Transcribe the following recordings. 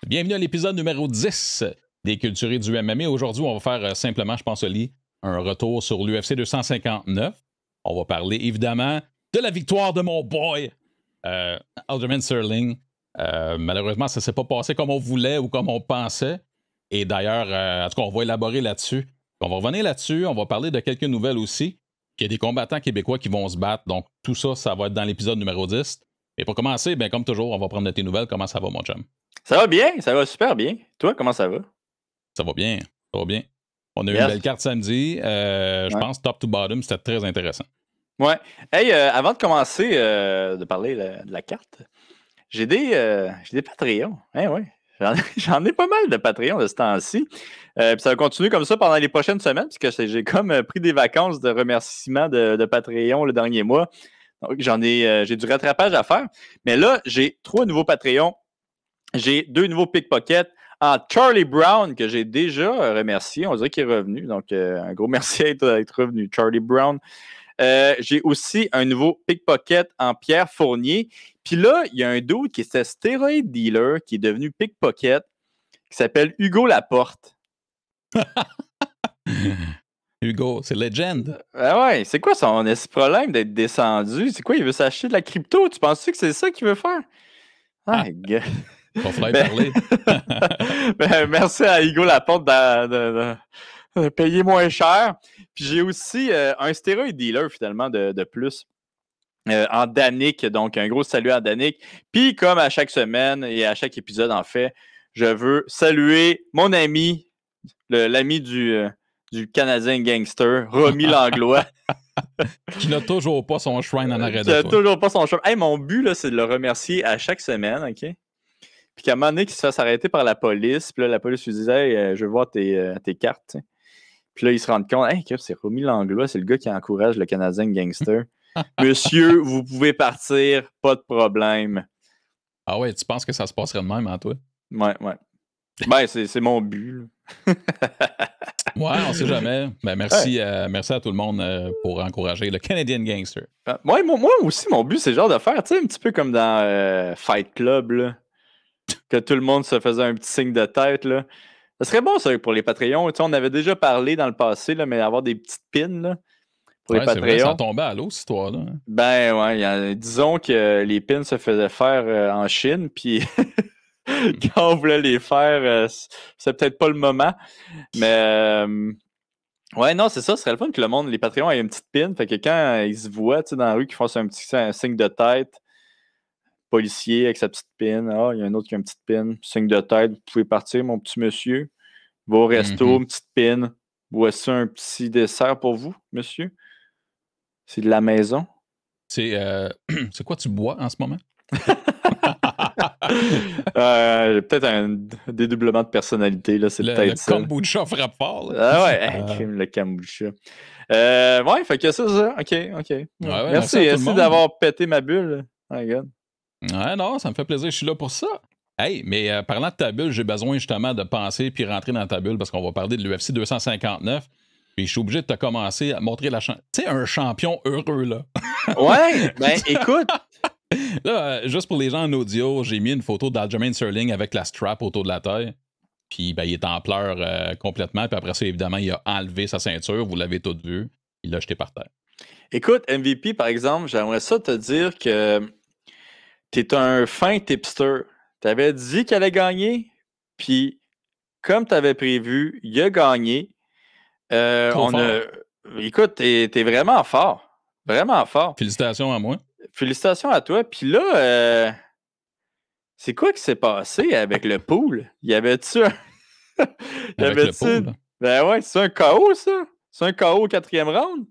Bienvenue à l'épisode numéro 10 des Culturés du MMA. Aujourd'hui, on va faire simplement, je pense, Oli, un retour sur l'UFC 259. On va parler évidemment de la victoire de mon boy, Aljamain Sterling. Malheureusement, ça ne s'est pas passé comme on voulait ou comme on pensait. Et d'ailleurs, en tout cas, on va élaborer là-dessus. On va revenir là-dessus. On va parler de quelques nouvelles aussi. Il y a des combattants québécois qui vont se battre. Donc, tout ça, ça va être dans l'épisode numéro 10. Et pour commencer, bien, comme toujours, on va prendre de tes nouvelles. Comment ça va, mon chum? Ça va bien, ça va super bien. Toi, comment ça va? Ça va bien, ça va bien. On a eu une belle carte samedi. Je pense top to bottom, c'était très intéressant. Ouais. Hey, avant de commencer de parler de la carte, j'ai des Patreons. Hein, ouais. J'en ai pas mal de Patreons de ce temps-ci. Puis ça va continuer comme ça pendant les prochaines semaines, parce que j'ai comme pris des vacances de remerciements de Patreon le dernier mois. Donc, j'ai du rattrapage à faire. Mais là, j'ai 3 nouveaux Patreons. J'ai 2 nouveaux pickpockets en Charlie Brown, que j'ai déjà remercié. On dirait qu'il est revenu. Donc, un gros merci d'être revenu, Charlie Brown. J'ai aussi un nouveau pickpocket en Pierre Fournier. Puis là, il y a un dude qui était steroid dealer, qui est devenu pickpocket, qui s'appelle Hugo Laporte. Hugo, c'est legend. Ah ouais, c'est quoi son problème d'être descendu? C'est quoi, il veut s'acheter de la crypto? Tu penses que c'est ça qu'il veut faire? Ah, gars. Il va falloir parler. Merci à Hugo Laporte de payer moins cher. Puis j'ai aussi un stéroïde dealer finalement de plus en Danick. Donc un gros salut à Danick. Puis comme à chaque semaine et à chaque épisode en fait, je veux saluer mon ami, l'ami du Canadien gangster, Romy Langlois. Qui n'a toujours pas son shrine en arrêt de toi. Qui n'a toujours pas son shrine. Hey, mon but, là, c'est de le remercier à chaque semaine, OK? Puis qu'à un moment donné, qu'il se fasse arrêter par la police. Puis là, la police lui disait hey, je veux voir tes cartes. T'sais. Puis là, il se rend compte hey, c'est Romy Langlois, c'est le gars qui encourage le Canadien gangster. Monsieur, vous pouvez partir, pas de problème. Ah ouais, tu penses que ça se passerait de même, hein, toi? Ouais. Ben, c'est mon but. Ouais, on sait jamais. Ben, merci à tout le monde pour encourager le Canadian gangster. Moi aussi, mon but, c'est genre de faire, tu sais, un petit peu comme dans Fight Club, là. Que tout le monde se faisait un petit signe de tête, là. Ça serait bon, ça, pour les Patreons. Tu sais, on avait déjà parlé dans le passé, là, mais avoir des petites pins, là, pour les Patreons. Vrai, ça tombait à l'eau, cette histoire-là. Ben, ouais, disons que les pins se faisaient faire en Chine, puis quand on voulait les faire, c'est peut-être pas le moment, mais... ouais, non, c'est ça, ce serait le fun que le monde, les Patreons aient une petite pin, fait que quand ils se voient, tu sais, dans la rue, qu'ils fassent un signe de tête, policier avec sa petite pin. Ah, il y a un autre qui a une petite pin. Signe de tête, vous pouvez partir, mon petit monsieur. Va au resto, une petite pin. Voici un petit dessert pour vous, monsieur. C'est de la maison. C'est quoi tu bois en ce moment? Peut-être un dédoublement de personnalité, là, c'est peut-être ça. Le kombucha frappe fort. Là. Ah ouais, le kombucha. Ouais, fait que ça. OK. Ouais, merci d'avoir pété ma bulle. Oh my God. Ouais, non, ça me fait plaisir, je suis là pour ça. Hey, mais parlant de ta bulle, j'ai besoin justement de penser puis rentrer dans ta bulle parce qu'on va parler de l'UFC 259. Puis je suis obligé de te commencer à montrer la chance. Tu sais, un champion heureux, là. Ouais, ben écoute. Là, juste pour les gens en audio, j'ai mis une photo d'Aljamain Sterling avec la strap autour de la taille. Puis ben, il est en pleurs complètement. Puis après ça, évidemment, il a enlevé sa ceinture. Vous l'avez tout vu. Il l'a jeté par terre. Écoute, MVP, par exemple, j'aimerais ça te dire que t'es un fin tipster. T'avais dit qu'elle allait gagner, puis comme t'avais prévu, il a gagné. Écoute, t'es vraiment fort. Vraiment fort. Félicitations à moi. Félicitations à toi. Puis là, c'est quoi qui s'est passé avec le pool? Y avait-tu un... le pool? Ben ouais, c'est un KO, ça? C'est un KO au 4e round?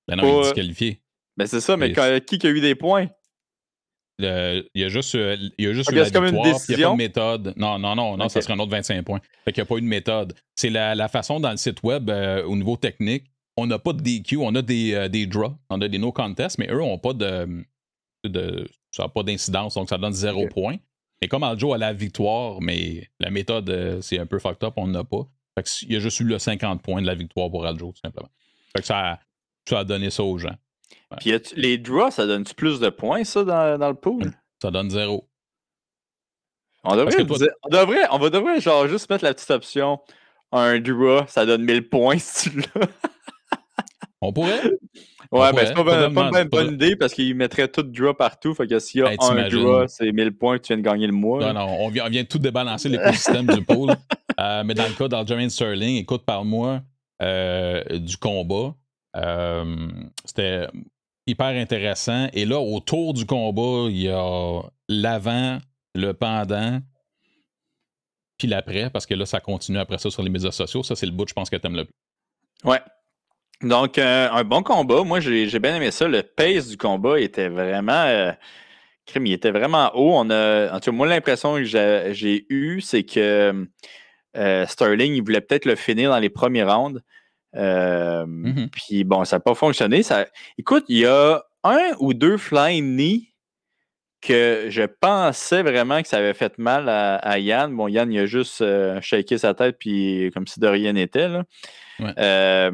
Ben non, il est disqualifié. Ben c'est ça, mais qui a eu des points? Il y a juste eu la victoire, puis il n'y a pas de méthode. Non, okay. Ça serait un autre 25 points. Fait qu'il n'y a pas eu de méthode. C'est la façon dans le site web, au niveau technique, on n'a pas de DQ, on a des draws, on a des no contests, mais eux n'ont pas ça n'a pas d'incidence, donc ça donne 0 points. Et comme Aljo a la victoire, mais la méthode, c'est un peu fucked up, on n'en a pas. Fait qu'il y a juste eu le 50 points de la victoire pour Aljo, tout simplement. Fait que ça a donné ça aux gens. Ouais. Puis les draws, ça donne-tu plus de points, ça, dans le pool? Ça donne 0. On devrait genre juste mettre la petite option un draw, ça donne 1000 points si tu l'as. On pourrait. Ouais, ben c'est pas une bonne idée parce qu'il mettrait tout draw partout. Fait que s'il y a un draw, c'est 1000 points que tu viens de gagner le mois. Non, on vient de tout débalancer l'écosystème du pool. Mais dans le cas d'Aljamain Sterling, écoute, parle-moi du combat. C'était hyper intéressant. Et là, autour du combat, il y a l'avant, le pendant, puis l'après, parce que là, ça continue après ça sur les médias sociaux. Ça, c'est le bout, je pense, que t'aimes le plus. Ouais. Donc, un bon combat. Moi, j'ai bien aimé ça. Le pace du combat était vraiment... il était vraiment haut. En tout cas, moi, l'impression que j'ai eue, c'est que Sterling, il voulait peut-être le finir dans les premiers rounds. Puis bon, ça n'a pas fonctionné. Écoute, il y a un ou deux flying knee que je pensais vraiment que ça avait fait mal à Yann. Bon, Yann, il a juste shaké sa tête puis comme si de rien n'était. Là. Ouais.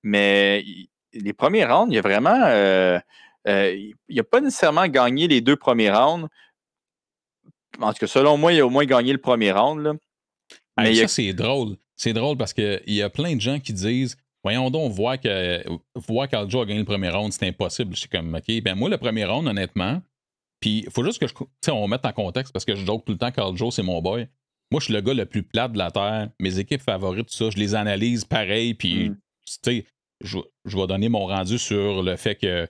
Mais les premiers rounds, il y a vraiment... il n'a pas nécessairement gagné les 2 premiers rounds. En tout cas, selon moi, il a au moins gagné le premier round. Là. Mais ça, c'est drôle. C'est drôle parce qu'il y a plein de gens qui disent voyons donc, voir qu'Aljo a gagné le premier round, c'est impossible. Je suis comme, OK, ben moi, le premier round, honnêtement, puis il faut juste que on mette en contexte parce que je joke tout le temps qu'Aljo, c'est mon boy. Moi, je suis le gars le plus plate de la Terre. Mes équipes favorites, tout ça, je les analyse pareil, puis, tu sais, je vais donner mon rendu sur le fait que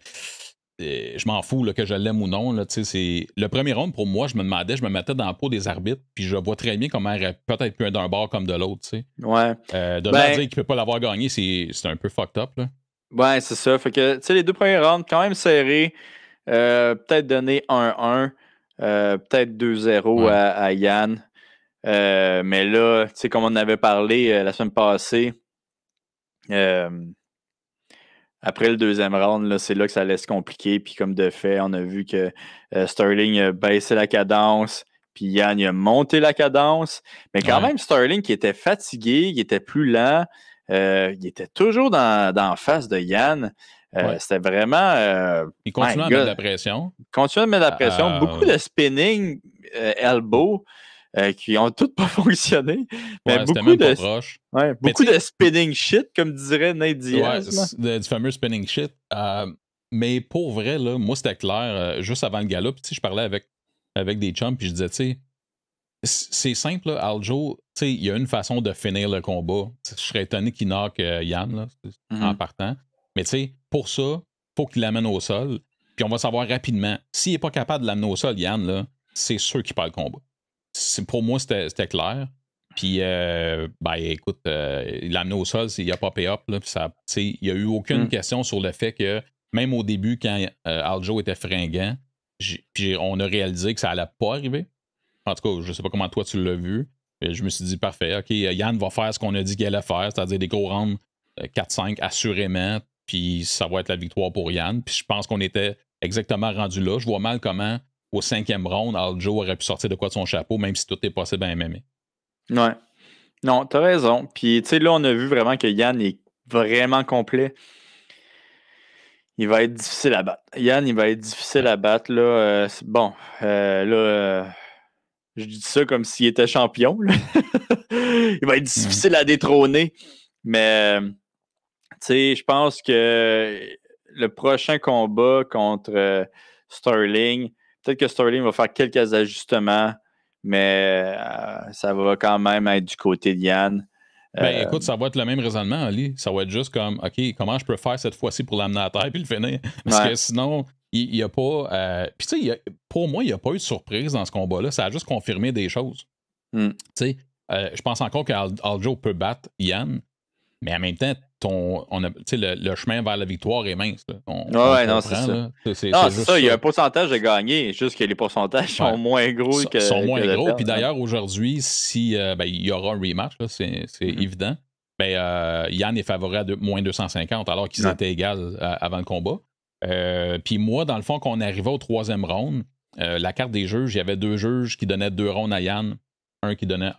je m'en fous là, que je l'aime ou non. Là, le premier round, pour moi, je me mettais dans la peau des arbitres, puis je vois très bien comment il aurait peut-être pu d'un bord comme de l'autre. Ouais. De là à dire qu'il ne peut pas l'avoir gagné, c'est un peu fucked up. Là. Ouais, c'est ça. Fait que, tu sais, les 2 premiers rounds, quand même serrés. Peut-être donner 1-1, peut-être 2-0 à Yann. Mais là, tu sais, comme on en avait parlé la semaine passée, après le deuxième round, là, c'est là que ça allait se compliquer. Puis comme de fait, on a vu que Sterling a baissé la cadence, puis Yann il a monté la cadence. Mais quand même, Sterling qui était fatigué, qui était plus lent, il était toujours dans face de Yann. C'était vraiment... il continue à mettre de la pression. Beaucoup de spinning elbow qui n'ont toutes pas fonctionné. Mais beaucoup de spinning shit, comme dirait Nate Diaz. Du fameux spinning shit. Mais pour vrai, là, moi, c'était clair. Juste avant le gala, puis je parlais avec des chums, puis je disais, tu sais, c'est simple, là, Aljo, tu sais, il y a une façon de finir le combat. Je serais étonné qu'il knock Yann, là, en partant. Mais tu sais, pour ça, il faut qu'il l'amène au sol. Puis on va savoir rapidement. S'il n'est pas capable de l'amener au sol, Yann, là, c'est sûr qu'il perd le combat. Pour moi, c'était clair. Puis, écoute, il l'a amené au sol, il a popé up. Là, il n'y a eu aucune question sur le fait que, même au début, quand Aljo était fringant, puis on a réalisé que ça allait pas arriver. En tout cas, je ne sais pas comment toi tu l'as vu. Je me suis dit, parfait, OK, Yann va faire ce qu'on a dit qu'il allait faire, c'est-à-dire des gros rounds 4-5 assurément, puis ça va être la victoire pour Yann. Puis je pense qu'on était exactement rendu là. Je vois mal comment, au 5e round, Aljo aurait pu sortir de quoi de son chapeau, même si tout est possible à MMA. Ouais. Non, t'as raison. Puis, tu sais, là, on a vu vraiment que Yann est vraiment complet. Il va être difficile à battre. Yann, il va être difficile à battre. Là, je dis ça comme s'il était champion. Là. Il va être difficile à détrôner. Mais, tu sais, je pense que le prochain combat contre Sterling, peut-être que Sterling va faire quelques ajustements, mais ça va quand même être du côté de Yann. Écoute, ça va être le même raisonnement, Ali. Ça va être juste comme, OK, comment je peux faire cette fois-ci pour l'amener à terre puis le finir? Parce que sinon, il n'y a pas... puis tu sais, pour moi, il n'y a pas eu de surprise dans ce combat-là. Ça a juste confirmé des choses. Tu sais, je pense encore qu'Aljo peut battre Yann, mais en même temps, le chemin vers la victoire est mince. Non, c'est ça. C'est ça. Il y a un pourcentage de gagner, juste que les pourcentages sont moins gros que. Sont moins gros. Puis d'ailleurs, aujourd'hui, si il y aura un rematch, là, c'est évident. Yann est favori à moins 250, alors qu'ils étaient égales avant le combat. Puis moi, dans le fond, quand on arrivait au 3e round, la carte des juges, il y avait 2 juges qui donnaient 2 rounds à Yann, un qui donnait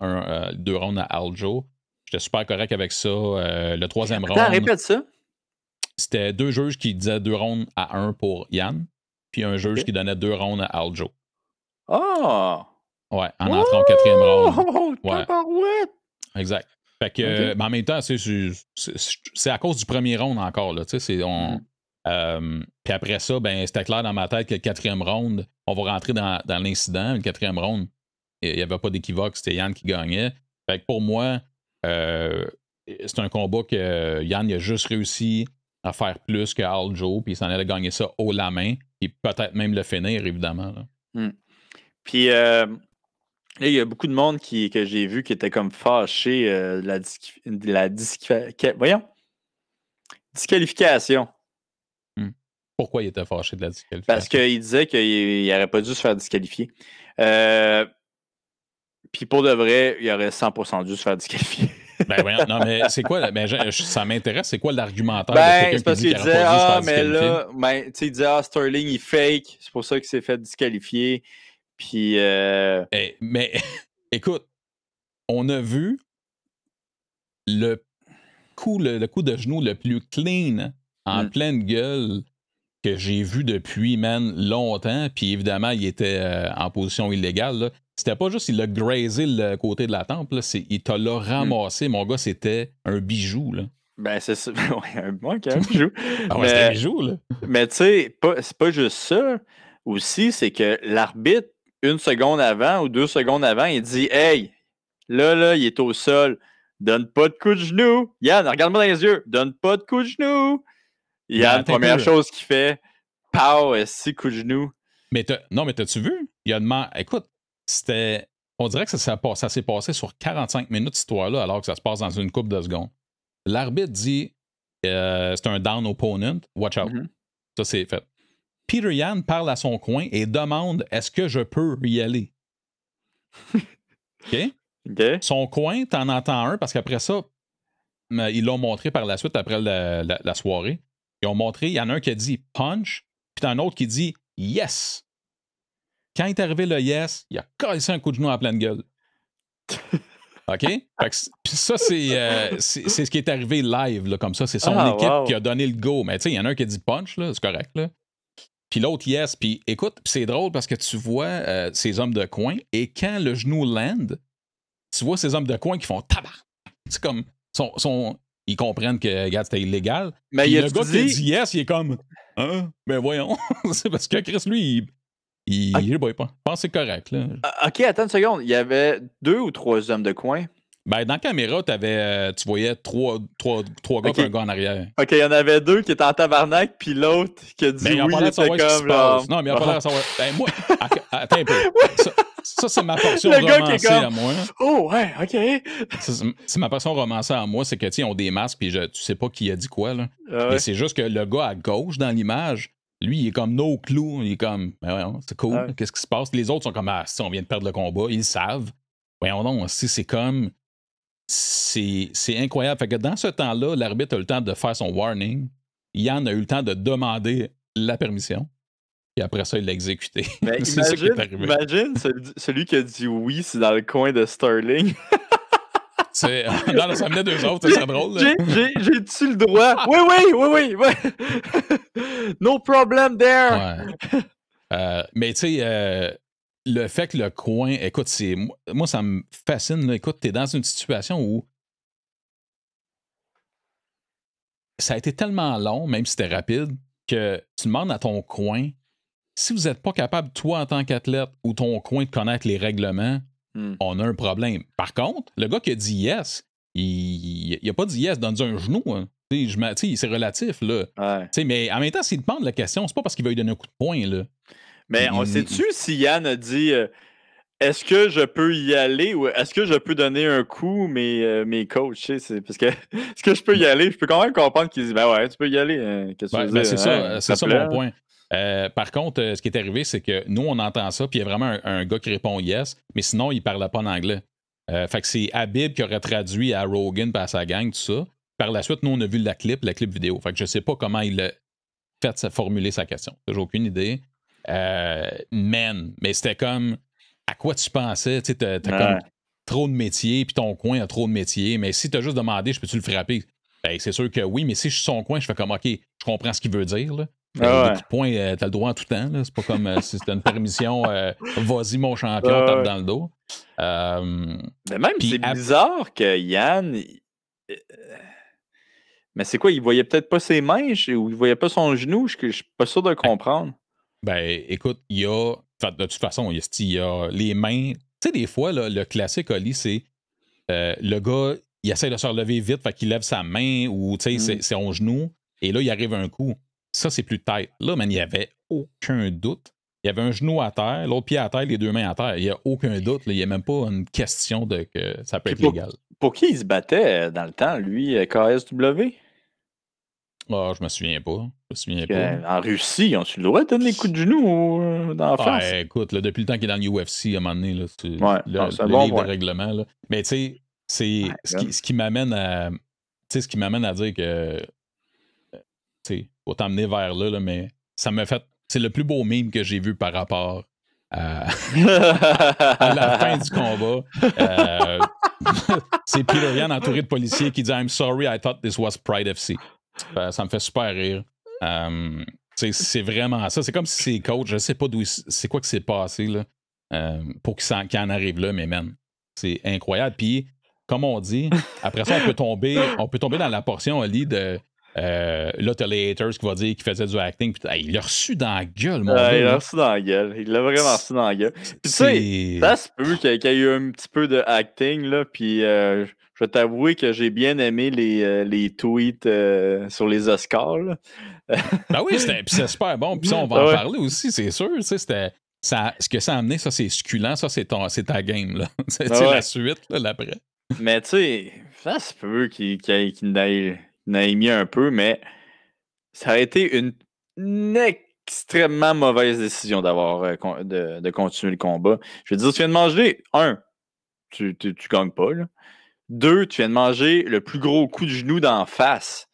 2 rounds à Aljo. J'étais super correct avec ça. Le 3e round. Répète ça. C'était 2 juges qui disaient 2 rounds à 1 pour Yann, puis un juge qui donnait 2 rounds à Aljo. Oh! Ouais, en entrant au 4e round. Oh, Ouais, tabarouette! exact. Fait que, Ok. mais en même temps, c'est à cause du premier round encore. Là, puis après ça, ben, c'était clair dans ma tête que le 4e round, on va rentrer dans l'incident. Le 4e round, il n'y avait pas d'équivoque, c'était Yann qui gagnait. Fait que pour moi, c'est un combat que Yann il a juste réussi à faire plus que Aljo, puis il s'en allait gagner ça haut la main, puis peut-être même le finir, évidemment. Là. Puis, il y a beaucoup de monde que j'ai vu qui était comme fâché de la disqualification. Pourquoi il était fâché de la disqualification? Parce qu'il disait qu'il n'aurait pas dû se faire disqualifier. Puis pour de vrai, il aurait 100% dû se faire disqualifier. Ben voyons, non, mais c'est quoi? Ben, ça m'intéresse, c'est quoi l'argumentaire Ben, de quelqu'un c'est parce qui dit qu'il qu'il n'aurait disait, pas dû se faire mais disqualifier? là, ben, tu sais, il disait, Sterling, il fake, c'est pour ça qu'il s'est fait disqualifier. Puis, Mais écoute, on a vu le coup de genou le plus clean en pleine gueule que j'ai vu depuis, man, longtemps. Puis évidemment, il était en position illégale. Là. C'était pas juste il a grazé le côté de la tempe, là, il t'a l'a ramassé. Mon gars, c'était un bijou. Là. ben, c'est ça. Ouais, quand même, bijou. Ah ouais, c'était un bijou, là. Mais tu sais, c'est pas juste ça. Aussi, c'est que l'arbitre, 1 seconde avant ou 2 secondes avant, il dit, hey, là, il est au sol. Donne pas de coup de genou. Yann, regarde-moi dans les yeux. Donne pas de coup de genou. Yann, première chose qu'il fait, pow, 6 coups de genou. Mais non, mais t'as-tu vu? Il a demandé. Écoute, c'était. On dirait que ça s'est passé sur 45 minutes, cette histoire-là, alors que ça se passe dans une couple de secondes. L'arbitre dit c'est un down opponent, watch out. Ça, c'est fait. Peter Yan parle à son coin et demande est-ce que je peux y aller? OK? Son coin, t'en entends un parce qu'après ça, ils l'ont montré par la suite, après la soirée. Ils ont montré, il y en a un qui a dit punch, puis t'en as un autre qui dit yes. Quand il est arrivé le yes, il a cassé un coup de genou à pleine gueule. OK? Puis ça, c'est ce qui est arrivé live, là, comme ça. C'est son équipe qui a donné le go. Mais tu sais, il y en a un qui a dit punch, là, c'est correct. Là. Puis l'autre, yes. Puis écoute, c'est drôle parce que tu vois ces hommes de coin et quand le genou land, tu vois ces hommes de coin qui font tabac. C'est comme. Ils comprennent que, regarde, c'était illégal. Mais puis le gars qui a dit yes, il est comme. Hein? Ben voyons. C'est parce que Chris, lui, je pense que c'est correct. Là. OK, attends une seconde. Il y avait 2 ou 3 hommes de coin? Ben, dans la caméra, tu voyais trois gars et un gars en arrière. OK, il y en avait 2 qui étaient en tabarnak, puis l'autre qui a dit oui, il était comme là. Non, mais il a pas l'air de savoir. Ben, moi, attends un peu. Ça, c'est ma portion romancée à moi. Oh, ouais, OK. C'est ma portion romancée à moi, c'est que, tu ils ont des masques, puis tu sais pas qui a dit quoi, là. Ouais. Et c'est juste que le gars à gauche dans l'image, lui, il est comme no clue. Il est comme, ben ouais, c'est cool. Ouais. Qu'est-ce qui se passe? Les autres sont comme, si on vient de perdre le combat, ils le savent. Voyons donc, si c'est comme. C'est incroyable. Fait que dans ce temps-là, l'arbitre a eu le temps de faire son warning. Yann a eu le temps de demander la permission. Et après ça, il l'a exécuté. Mais imagine celui qui a dit oui, c'est dans le coin de Sterling. Non, ça venait d'eux autres, c'est drôle. J'ai-tu le droit? Oui. No problem there. Ouais. Mais tu sais, le fait que le coin, écoute, moi, ça me fascine. Là. Écoute, t'es dans une situation où ça a été tellement long, même si c'était rapide, que tu demandes à ton coin, si vous n'êtes pas capable, toi, en tant qu'athlète, ou ton coin, de connaître les règlements, on a un problème. Par contre, le gars qui a dit yes, il n'a pas dit yes, donne un genou. Hein. C'est relatif, là. Ouais. Mais en même temps, s'il demande la question, c'est pas parce qu'il va lui donner un coup de poing, là. Mais on sait-tu si Yann a dit est-ce que je peux y aller ou est-ce que je peux donner un coup mes coachs? Parce que est-ce que je peux y aller? Je peux quand même comprendre qu'ils disent ben ouais, tu peux y aller. Qu'est-ce que tu veux dire? C'est ça mon point. Par contre, ce qui est arrivé, c'est que nous, on entend ça, puis il y a vraiment un gars qui répond yes, mais sinon, il ne parlait pas en anglais. Fait que c'est Habib qui aurait traduit à Rogan et à sa gang, tout ça. Par la suite, nous, on a vu la clip vidéo. Fait que je ne sais pas comment il a formuler sa question. J'ai aucune idée. Mais c'était comme à quoi tu pensais? Tu sais, t'as comme trop de métiers, puis ton coin a trop de métiers. Mais si t'as juste demandé, je peux-tu le frapper? Ben, c'est sûr que oui, mais si je suis son coin, je fais comme OK, je comprends ce qu'il veut dire. Là. Ah Des coups de poing, t'as le droit en tout temps. C'est pas comme si c'était une permission, vas-y mon champion, tape dans le dos. Mais même, c'est bizarre que Yann. Mais c'est quoi, il voyait peut-être pas ses mains ou il voyait pas son genou? Je suis pas sûr de comprendre. Ben, écoute, il y a. De toute façon, il y a les mains. Tu sais, des fois, là, le classique, Oli, c'est le gars, il essaie de se relever vite, fait qu'il lève sa main ou c'est son genou, et là, il arrive un coup. Ça, c'est plus tight. Là, man, il n'y avait aucun doute. Il y avait un genou à terre, l'autre pied à terre, les deux mains à terre. Il n'y a aucun doute. Là. Il n'y a même pas une question de que ça peut être légal. Pour qui il se battait dans le temps, lui, KSW? Ah, je me souviens pas. Je me souviens pas. En Russie, ont-tu le droit de donner des coups de genoux dans la face? Écoute, là, depuis le temps qu'il est dans l'UFC, à un moment donné, là, c'est un bon livre de règlement. Là. Mais tu sais, c'est ce qui m'amène à. Tu sais, ce qui m'amène à dire que. Tu sais, faut t'emmener vers là, mais ça m'a fait. C'est le plus beau meme que j'ai vu par rapport à la fin du combat. C'est Peter Yan entouré de policiers qui dit I'm sorry, I thought this was Pride FC. Ça me fait super rire. C'est vraiment ça. C'est comme si c'est coach, je sais pas d'où c'est quoi qui s'est passé là, pour qu'il en arrive là, mais man, c'est incroyable. Puis, comme on dit, après ça, on peut tomber dans la portion, Ali, de là, t'as les haters qui vont dire qu'il faisait du acting. Puis, il l'a reçu dans la gueule, mon gars. Il l'a reçu dans la gueule. Il l'a vraiment reçu dans la gueule. Puis, tu sais, ça se peut qu'il y ait eu un petit peu de acting, là. Puis, je vais t'avouer que j'ai bien aimé les tweets sur les Oscars, là. Ben oui, c'est super bon. Puis ça, on va en parler aussi, c'est sûr. Ce que ça a amené, ça, c'est succulent. Ça, c'est ta game, là. C'est la suite, là, l'après. Mais tu sais, ça se peut qu'il n'ait mis un peu, mais ça a été une extrêmement mauvaise décision de continuer le combat. Je veux dire, tu viens de manger, tu gagnes pas, là. 2, tu viens de manger le plus gros coup de genou d'en face.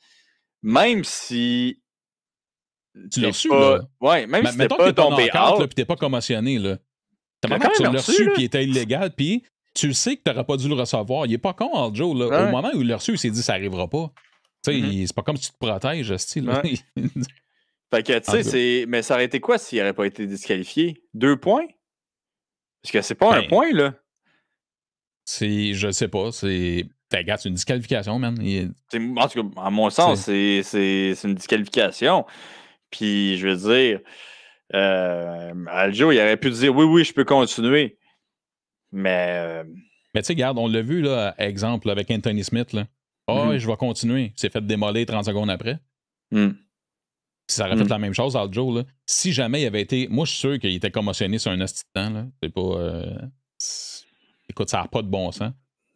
Même si tu l'as reçu, là. Ouais, même si t'es pas tombé out. Puis t'es pas commotionné, là. Tu l'as reçu, puis il était illégal, puis tu sais que t'aurais pas dû le recevoir. Il est pas con, Aljo, là. Ouais. Au moment où il l'a reçu, il s'est dit ça arrivera pas. Tu sais, c'est pas comme si tu te protèges, style. Ouais. Fait que, tu sais, mais ça aurait été quoi s'il n'aurait pas été disqualifié? 2 points? Parce que c'est pas un point, là. Je sais pas, regarde, c'est une disqualification, man. En tout cas, à mon sens, c'est une disqualification. Puis, je veux dire, Aljo, il aurait pu dire oui, je peux continuer. Mais tu sais, regarde, on l'a vu, là, exemple, avec Anthony Smith, là. Je vais continuer. Il s'est fait démolir 30 secondes après. Ça aurait fait la même chose, Aljo, là. Si jamais il avait été. Moi, je suis sûr qu'il était commotionné sur un hostie de temps, là. C'est pas. Écoute, ça n'a pas de bon sens.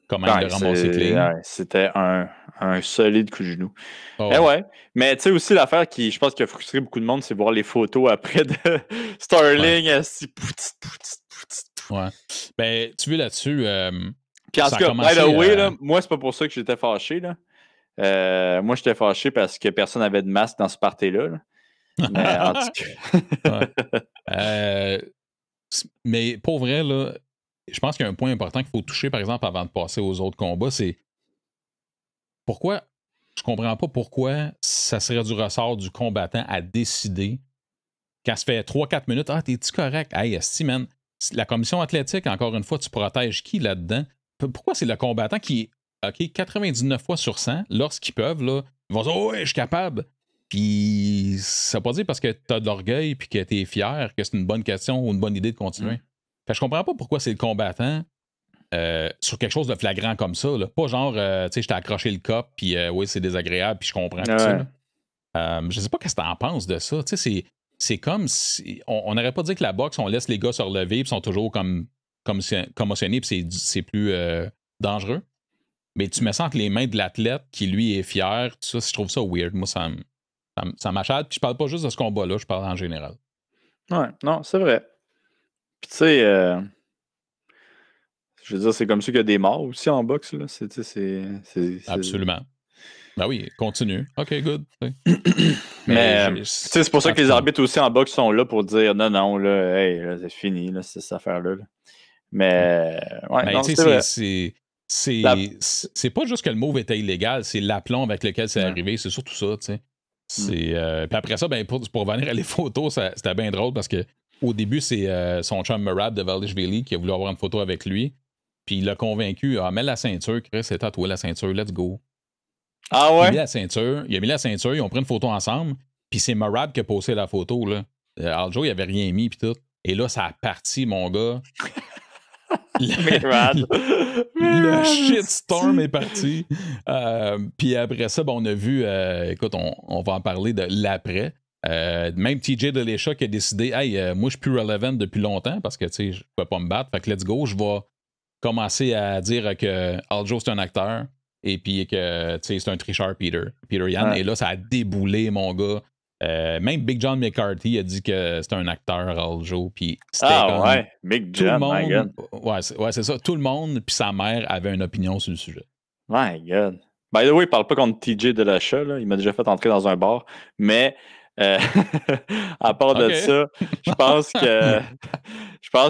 Comment il a ramassé clean. C'était un solide coup de genou. Ouais. Mais tu sais aussi l'affaire qui, je pense, qui a frustré beaucoup de monde, c'est voir les photos après de Sterling. Ouais. Ben, tu vois là-dessus. Puis en tout cas, by the way, là, moi, c'est pas pour ça que j'étais fâché. Là. Moi, j'étais fâché parce que personne n'avait de masque dans ce party-là. Là. Mais en tout cas. Mais pour vrai, là. Je pense qu'il y a un point important qu'il faut toucher, par exemple, avant de passer aux autres combats, c'est pourquoi, je comprends pas pourquoi ça serait du ressort du combattant à décider quand ça fait 3-4 minutes, t'es-tu correct? Hey, esti, man, la commission athlétique, encore une fois, tu protèges qui là-dedans? Pourquoi c'est le combattant qui, 99 fois sur 100, lorsqu'ils peuvent, là, ils vont dire, je suis capable. Puis ça veut pas dire parce que t'as de l'orgueil puis que t'es fier que c'est une bonne question ou une bonne idée de continuer. Fait que je comprends pas pourquoi c'est le combattant sur quelque chose de flagrant comme ça. Là. Pas genre, tu sais, je t'ai accroché le cop, puis oui, c'est désagréable, puis je comprends tout ça. Je sais pas qu'est-ce que t'en penses de ça. Tu sais, c'est comme si. On n'aurait pas dit que la boxe, on laisse les gars se relever, puis sont toujours commotionnés, puis c'est plus dangereux. Mais tu me sens entre les mains de l'athlète qui, lui, est fier. Tout ça, je trouve ça weird. Moi, ça m'achète. Puis je parle pas juste de ce combat-là, je parle en général. Ouais, non, c'est vrai. Puis tu sais, je veux dire, c'est comme ça qu'il y a des morts aussi en boxe. Là. Absolument. Ben oui, continue. OK, good. Mais c'est pour ça que les arbitres aussi en boxe sont là pour dire non, là, hey, là, c'est fini, là, cette affaire-là. Là. Mais ouais, non, c'est pas juste que le move était illégal, c'est l'aplomb avec lequel c'est arrivé, c'est surtout ça, tu sais. Puis après ça, ben, pour revenir à les photos, c'était bien drôle parce que au début, c'est son chum Merab de Valdishvili qui a voulu avoir une photo avec lui. Puis il l'a convaincu, mets la ceinture, Chris, c'est tatoué la ceinture, let's go. Ah Il a ouais? mis la ceinture, ils ont pris une photo ensemble, puis c'est Merab qui a posé la photo, là. Aljo, il avait rien mis, puis tout. Et là, ça a parti, mon gars. Le shitstorm est parti. Puis après ça, ben, on a vu, écoute, on va en parler de l'après. Même TJ Delisha qui a décidé, hey, moi, je suis plus relevant depuis longtemps parce que, tu sais, je peux pas me battre. Fait que let's go, je vais commencer à dire que Aljo, c'est un acteur et puis que, tu sais, c'est un tricheur, Peter Yan. Ouais. Et là, ça a déboulé, mon gars. Même Big John McCarthy a dit que c'était un acteur, Aljo. Puis c'était ouais, Big tout le John, monde, my God. ouais, c'est ça. Tout le monde, puis sa mère avait une opinion sur le sujet. My God. By the way, il parle pas contre TJ Delisha, là. Il m'a déjà fait entrer dans un bar. Mais à part de ça, je pense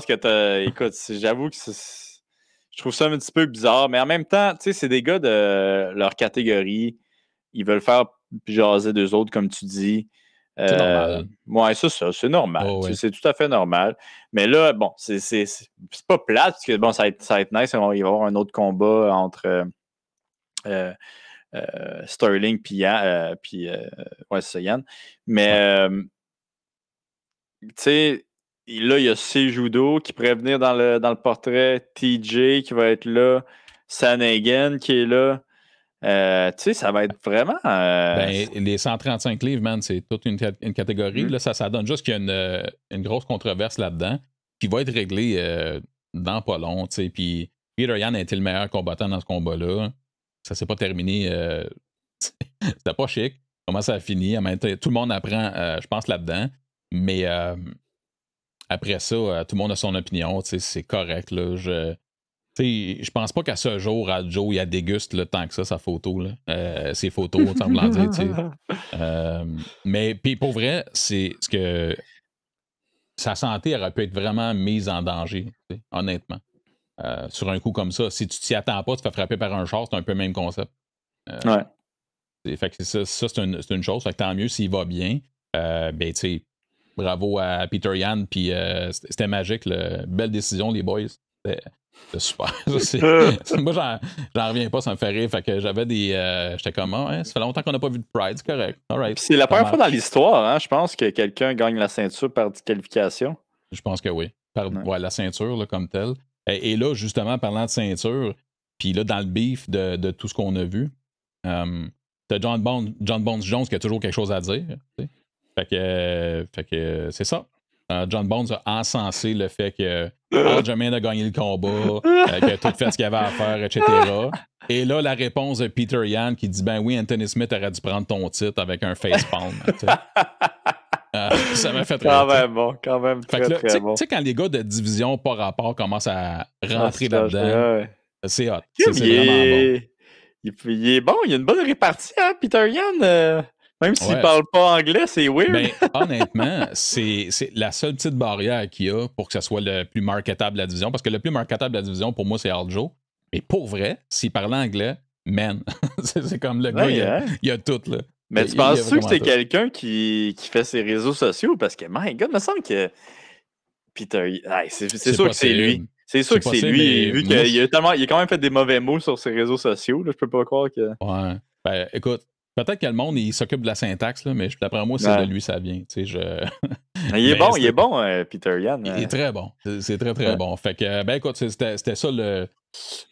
que écoute, j'avoue que je trouve ça un petit peu bizarre, mais en même temps, tu sais, c'est des gars de leur catégorie. Ils veulent faire jaser d'eux autres, comme tu dis. C'est normal. Ouais, c'est normal. Oh, oui. C'est tout à fait normal. Mais là, bon, c'est pas plate, parce que bon, ça va être nice. Il va y avoir un autre combat entre Sterling puis ouais, c'est ça, Yann. Mais tu sais, là, il y a Sejudo qui pourrait venir dans le portrait, TJ qui va être là, Sanagan qui est là. Tu sais, ça va être vraiment. Ben, les 135 livres, man, c'est toute une catégorie. Là, ça donne juste qu'il y a une grosse controverse là-dedans qui va être réglée dans pas long. Puis Peter Yan a été le meilleur combattant dans ce combat-là. Ça s'est pas terminé. C'était pas chic. Comment ça a fini? Tout le monde apprend, je pense, là-dedans. Mais après ça, tout le monde a son opinion. C'est correct. Là. Je pense pas qu'à ce jour, Aljo, il a déguste le tant que ça, sa photo. Là. Ses photos, en voulant dire. Mais puis pour vrai, c'est ce que sa santé aurait pu être vraiment mise en danger, honnêtement. Sur un coup comme ça, si tu t'y attends pas, tu te fais frapper par un char, c'est un peu le même concept. Ouais. Fait que ça c'est une chose. Fait que tant mieux s'il va bien. Ben, tu sais, bravo à Peter Yan, puis c'était magique. Belle décision, les boys. C'était super. Moi, j'en reviens pas, ça me fait rire. Fait que j'avais des. J'étais comme, ça fait longtemps qu'on n'a pas vu de Pride, c'est correct. All right. C'est la première fois dans l'histoire, hein, je pense, que quelqu'un gagne la ceinture par disqualification. Je pense que oui. Ouais, la ceinture, là, comme telle. Et là, justement, parlant de ceinture, puis là, dans le beef de tout ce qu'on a vu, t'as John Bones Jones qui a toujours quelque chose à dire. T'sais. Fait que c'est ça. John Bones a encensé le fait que Aljamain a gagné le combat, qu'il a tout fait ce qu'il avait à faire, etc. Et là, la réponse de Peter Yan qui dit ben oui, Anthony Smith aurait dû prendre ton titre avec un facepalm. Ça m'a fait quand même bon, quand même très, très bon. Tu sais, quand les gars de division par rapport commencent à rentrer là-dedans, c'est hot. C'est vraiment bon. Il est bon, il a une bonne répartie, hein, Peter Yan. Même s'il parle pas anglais, c'est weird. Ben, honnêtement, c'est la seule petite barrière qu'il y a pour que ça soit le plus marketable de la division. Parce que le plus marketable de la division, pour moi, c'est Aljo. Mais pour vrai, s'il parlait anglais, man, c'est comme le gars, il a tout, là. Mais tu penses que c'est quelqu'un qui fait ses réseaux sociaux? Parce que, my God, il me semble que Peter... c'est sûr que c'est lui. C'est sûr que c'est lui, vu qu'il a quand même fait des mauvais mots sur ses réseaux sociaux. Là, je peux pas croire que... Ouais. Ben, écoute, peut-être que le monde, il s'occupe de la syntaxe, là, mais d'après moi, c'est de lui, ça vient. Il est bon, Peter Yan. Il est très bon. C'est très, très bon. Fait que, ben écoute, c'était ça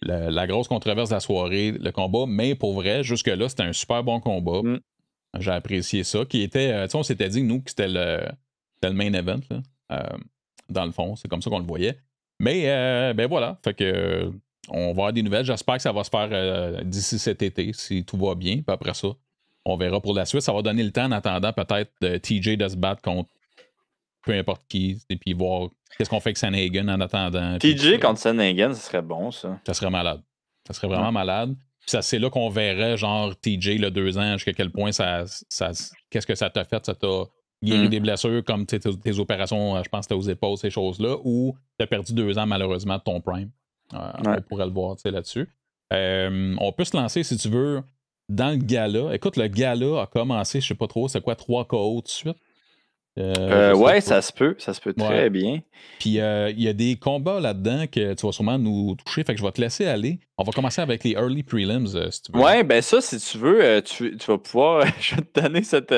la grosse controverse de la soirée, le combat. Mais pour vrai, jusque-là, c'était un super bon combat. J'ai apprécié ça. Qui était, on s'était dit, nous, que c'était le main event, là, dans le fond. C'est comme ça qu'on le voyait. Mais, ben voilà. Fait que, on va avoir des nouvelles. J'espère que ça va se faire d'ici cet été, si tout va bien. Puis après ça, on verra pour la suite. Ça va donner le temps, en attendant, peut-être, de TJ de se battre contre peu importe qui, et puis voir qu'est-ce qu'on fait avec Sanagan en attendant. TJ contre Sanagan, ce serait bon, ça. Ça serait malade. Ça serait vraiment malade. Puis c'est là qu'on verrait, genre, TJ, le 2 ans, jusqu'à quel point qu'est-ce que ça t'a fait? Ça t'a guéri des blessures, comme tes opérations, je pense, que c'était aux épaules, ces choses-là, ou t'as perdu 2 ans, malheureusement, de ton prime. On pourrait le voir là-dessus. On peut se lancer, si tu veux, dans le gala, écoute, le gala a commencé, je sais pas trop, c'est quoi, 3 KO tout de suite? Ouais, ça se peut très bien. Puis il y a des combats là-dedans que tu vas sûrement nous toucher, fait que je vais te laisser aller. On va commencer avec les early prelims, si tu veux. Ouais, ben ça, si tu veux, tu vas pouvoir, je vais te donner cette,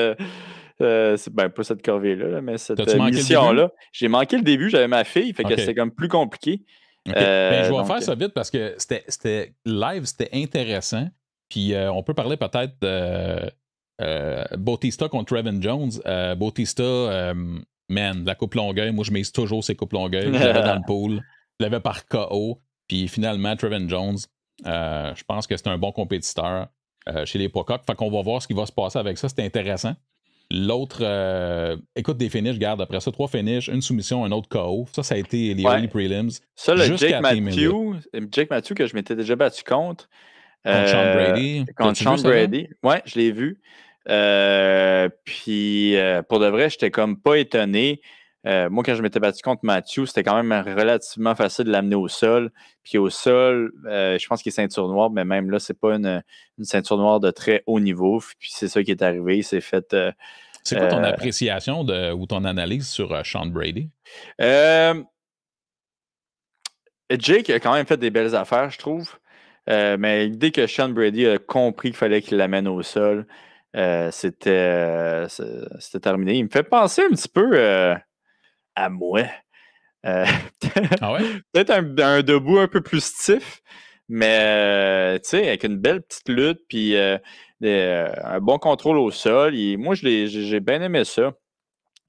pas cette corvée-là, mais cette mission-là. J'ai manqué le début, j'avais ma fille, fait que c'était comme plus compliqué. Ben, je vais faire ça vite parce que c'était live, c'était intéressant. Puis on peut parler peut-être Bautista contre Trevin Jones. Bautista, man, la coupe Longueuil, moi je mise toujours ces coupes Longueuil. Je l'avais dans le pool, je l'avais par KO. Puis finalement, Trevin Jones, je pense que c'est un bon compétiteur chez les Pocock. Fait qu'on va voir ce qui va se passer avec ça. C'était intéressant. L'autre, écoute, des finishes, garde après ça, 3 finishes, une soumission, un autre KO. Ça a été les early prelims. Ça, le Jake Matthew que je m'étais déjà battu contre. Contre Sean Brady. Contre Sean Brady. Ouais, je l'ai vu. Puis, pour de vrai, j'étais comme pas étonné. Moi, quand je m'étais battu contre Matthew, c'était quand même relativement facile de l'amener au sol. Puis au sol, je pense qu'il est ceinture noire, mais même là, c'est pas une ceinture noire de très haut niveau. Puis c'est ça qui est arrivé. Il s'est fait. C'est quoi ton appréciation ou ton analyse sur Sean Brady? Jake a quand même fait des belles affaires, je trouve. Mais dès que Sean Brady a compris qu'il fallait qu'il l'amène au sol, c'était terminé. Il me fait penser un petit peu à moi. Ah ouais? Peut-être un debout un peu plus stiff, mais tu sais, avec une belle petite lutte, puis un bon contrôle au sol. Moi, j'ai bien aimé ça.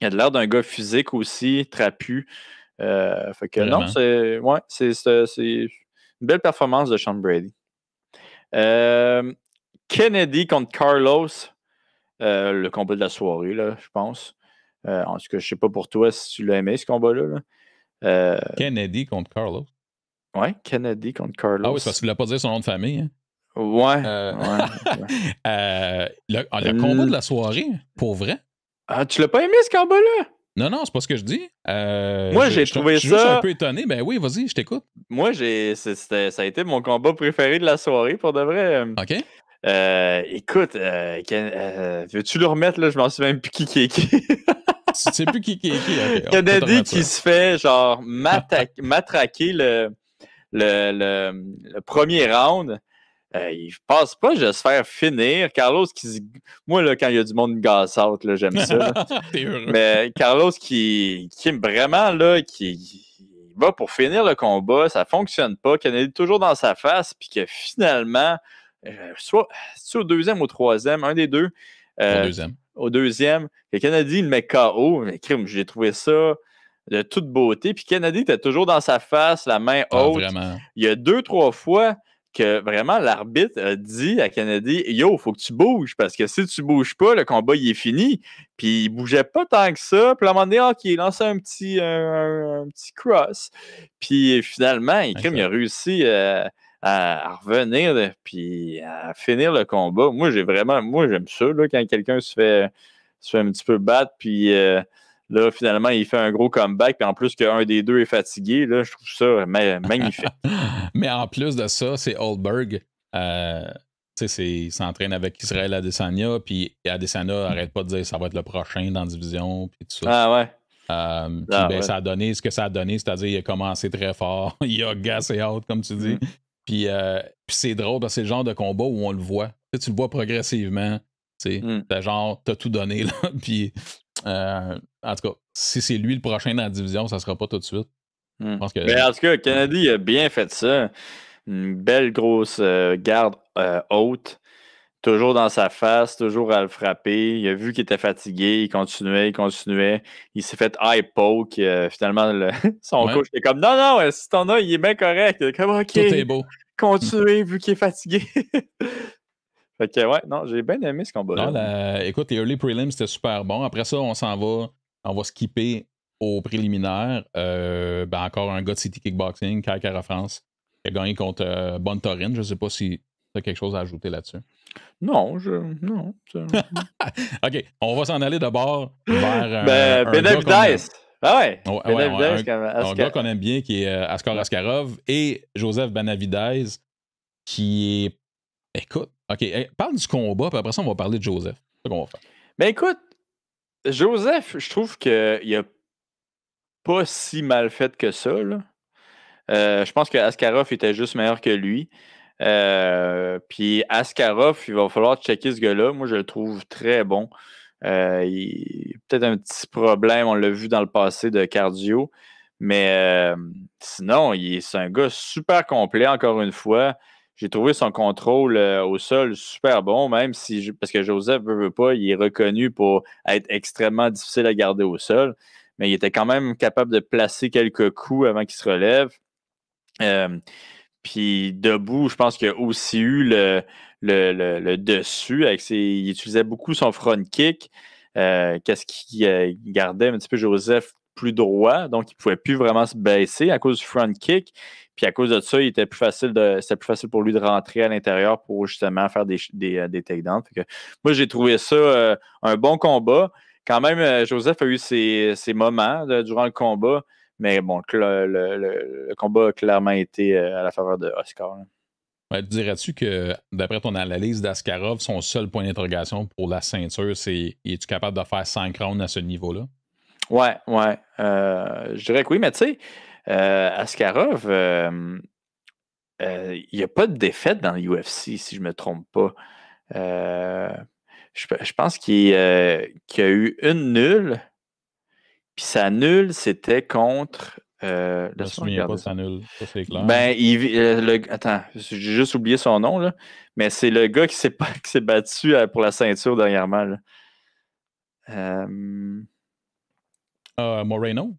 Il a l'air d'un gars physique aussi, trapu. Fait que non, c'est une belle performance de Sean Brady. Kennedy contre Carlos, le combat de la soirée, là, je pense. En tout cas, je sais pas pour toi si tu l'as aimé, ce combat-là. Kennedy contre Carlos. Ouais, Kennedy contre Carlos. Ah oui, c'est parce qu'il ne l'a pas dit son nom de famille. Hein? Ouais. Le combat de la soirée, pour vrai. Ah, tu l'as pas aimé, ce combat-là? Non, c'est pas ce que je dis. Moi, j'ai trouvé ça. Je suis juste un peu étonné. Ben oui, vas-y, je t'écoute. Moi, ça a été mon combat préféré de la soirée, pour de vrai. OK. Écoute, veux-tu le remettre, là? Je m'en souviens même plus qui est qui. Tu sais plus qui est qui. Okay, Kennedy qui se fait, genre, matraquer le premier round. Il passe pas de se faire finir. Carlos moi, là, quand il y a du monde gaz out, là, j'aime ça. Là. T'es heureux. Mais Carlos qui vraiment, là, qui va pour finir le combat, ça fonctionne pas. Kennedy toujours dans sa face, puis que finalement, soit au deuxième ou au troisième, un des deux. Au deuxième. Que Kennedy il le met KO. Mais crime, j'ai trouvé ça de toute beauté. Puis Kennedy était toujours dans sa face, la main haute. Vraiment. Il y a 2-3 fois que vraiment l'arbitre a dit à Kennedy, yo, faut que tu bouges, parce que si tu bouges pas, le combat il est fini. Puis il bougeait pas tant que ça. Puis à un moment donné, il lançait un petit cross. Puis finalement, il a réussi à revenir puis à finir le combat. Moi, j'aime ça là, quand quelqu'un se fait un petit peu battre, puis là, finalement, il fait un gros comeback, puis en plus qu'un des deux est fatigué, là, je trouve ça magnifique. Mais en plus de ça, c'est Oldberg. Il s'entraîne avec Israël Adesanya, puis Adesanya n'arrête pas de dire ça va être le prochain dans la division, puis tout ça. Ah ouais. Ça a donné ce que ça a donné, c'est-à-dire il a commencé très fort, il a gassé out, comme tu dis. Puis c'est drôle, parce que c'est le genre de combat où on le voit. Tu le vois progressivement. T'as tout donné, là. Puis, en tout cas, si c'est lui le prochain dans la division, ça sera pas tout de suite. Mais en tout cas, Kennedy a bien fait ça. Une belle grosse garde haute. Toujours dans sa face, toujours à le frapper. Il a vu qu'il était fatigué, il continuait. Il s'est fait high poke. Finalement, son coach était comme non, si t'en as, il est bien correct. Il est comme OK. Tout est beau. Continuez vu qu'il est fatigué. Fait que ouais, non, j'ai bien aimé ce combat-là. Écoute, les early prelims, c'était super bon. Après ça, on va skipper aux préliminaires. Encore un gars de City Kickboxing, Kai Kara France, qui a gagné contre Bontorin. Je ne sais pas si tu as quelque chose à ajouter là-dessus. Non. OK, on va s'en aller d'abord vers Benavidez. Ah ouais. Un gars qu'on aime bien qui est Askar Askarov et Joseph Benavidez qui est, écoute, OK, parle du combat, puis après ça, on va parler de Joseph. C'est ça qu'on va faire. Ben écoute, Joseph, je trouve qu'il a pas si mal fait que ça, là. Je pense que Askarov était juste meilleur que lui. Puis Askarov, il va falloir checker ce gars-là. Moi, je le trouve très bon. Il peut-être un petit problème, on l'a vu dans le passé, de cardio. Mais sinon, c'est un gars super complet, encore une fois. J'ai trouvé son contrôle au sol super bon, même si, parce que Joseph veut pas, il est reconnu pour être extrêmement difficile à garder au sol. Mais il était quand même capable de placer quelques coups avant qu'il se relève. Puis debout, je pense qu'il a aussi eu le dessus. Il utilisait beaucoup son front kick. Qu'est-ce qui gardait un petit peu Joseph plus droit, donc il ne pouvait plus vraiment se baisser à cause du front kick. Puis à cause de ça, c'était plus facile pour lui de rentrer à l'intérieur pour justement faire des takedowns. Moi, j'ai trouvé ça un bon combat. Quand même, Joseph a eu ses moments durant le combat. Mais bon, le combat a clairement été à la faveur de Oscar. Ouais, dirais-tu que, d'après ton analyse d'Askarov, son seul point d'interrogation pour la ceinture, c'est es-tu capable de faire 5 rounds à ce niveau-là? Ouais. Je dirais que oui, mais tu sais, Askarov, il n'y a pas de défaite dans l'UFC, si je ne me trompe pas. Je pense qu'il y a eu une nulle. Puis sa nulle, c'était contre. Je me souviens pas de sa nulle, ça c'est clair. Ben, attends, j'ai juste oublié son nom, là. Mais c'est le gars qui s'est battu pour la ceinture dernièrement. Là. Moreno?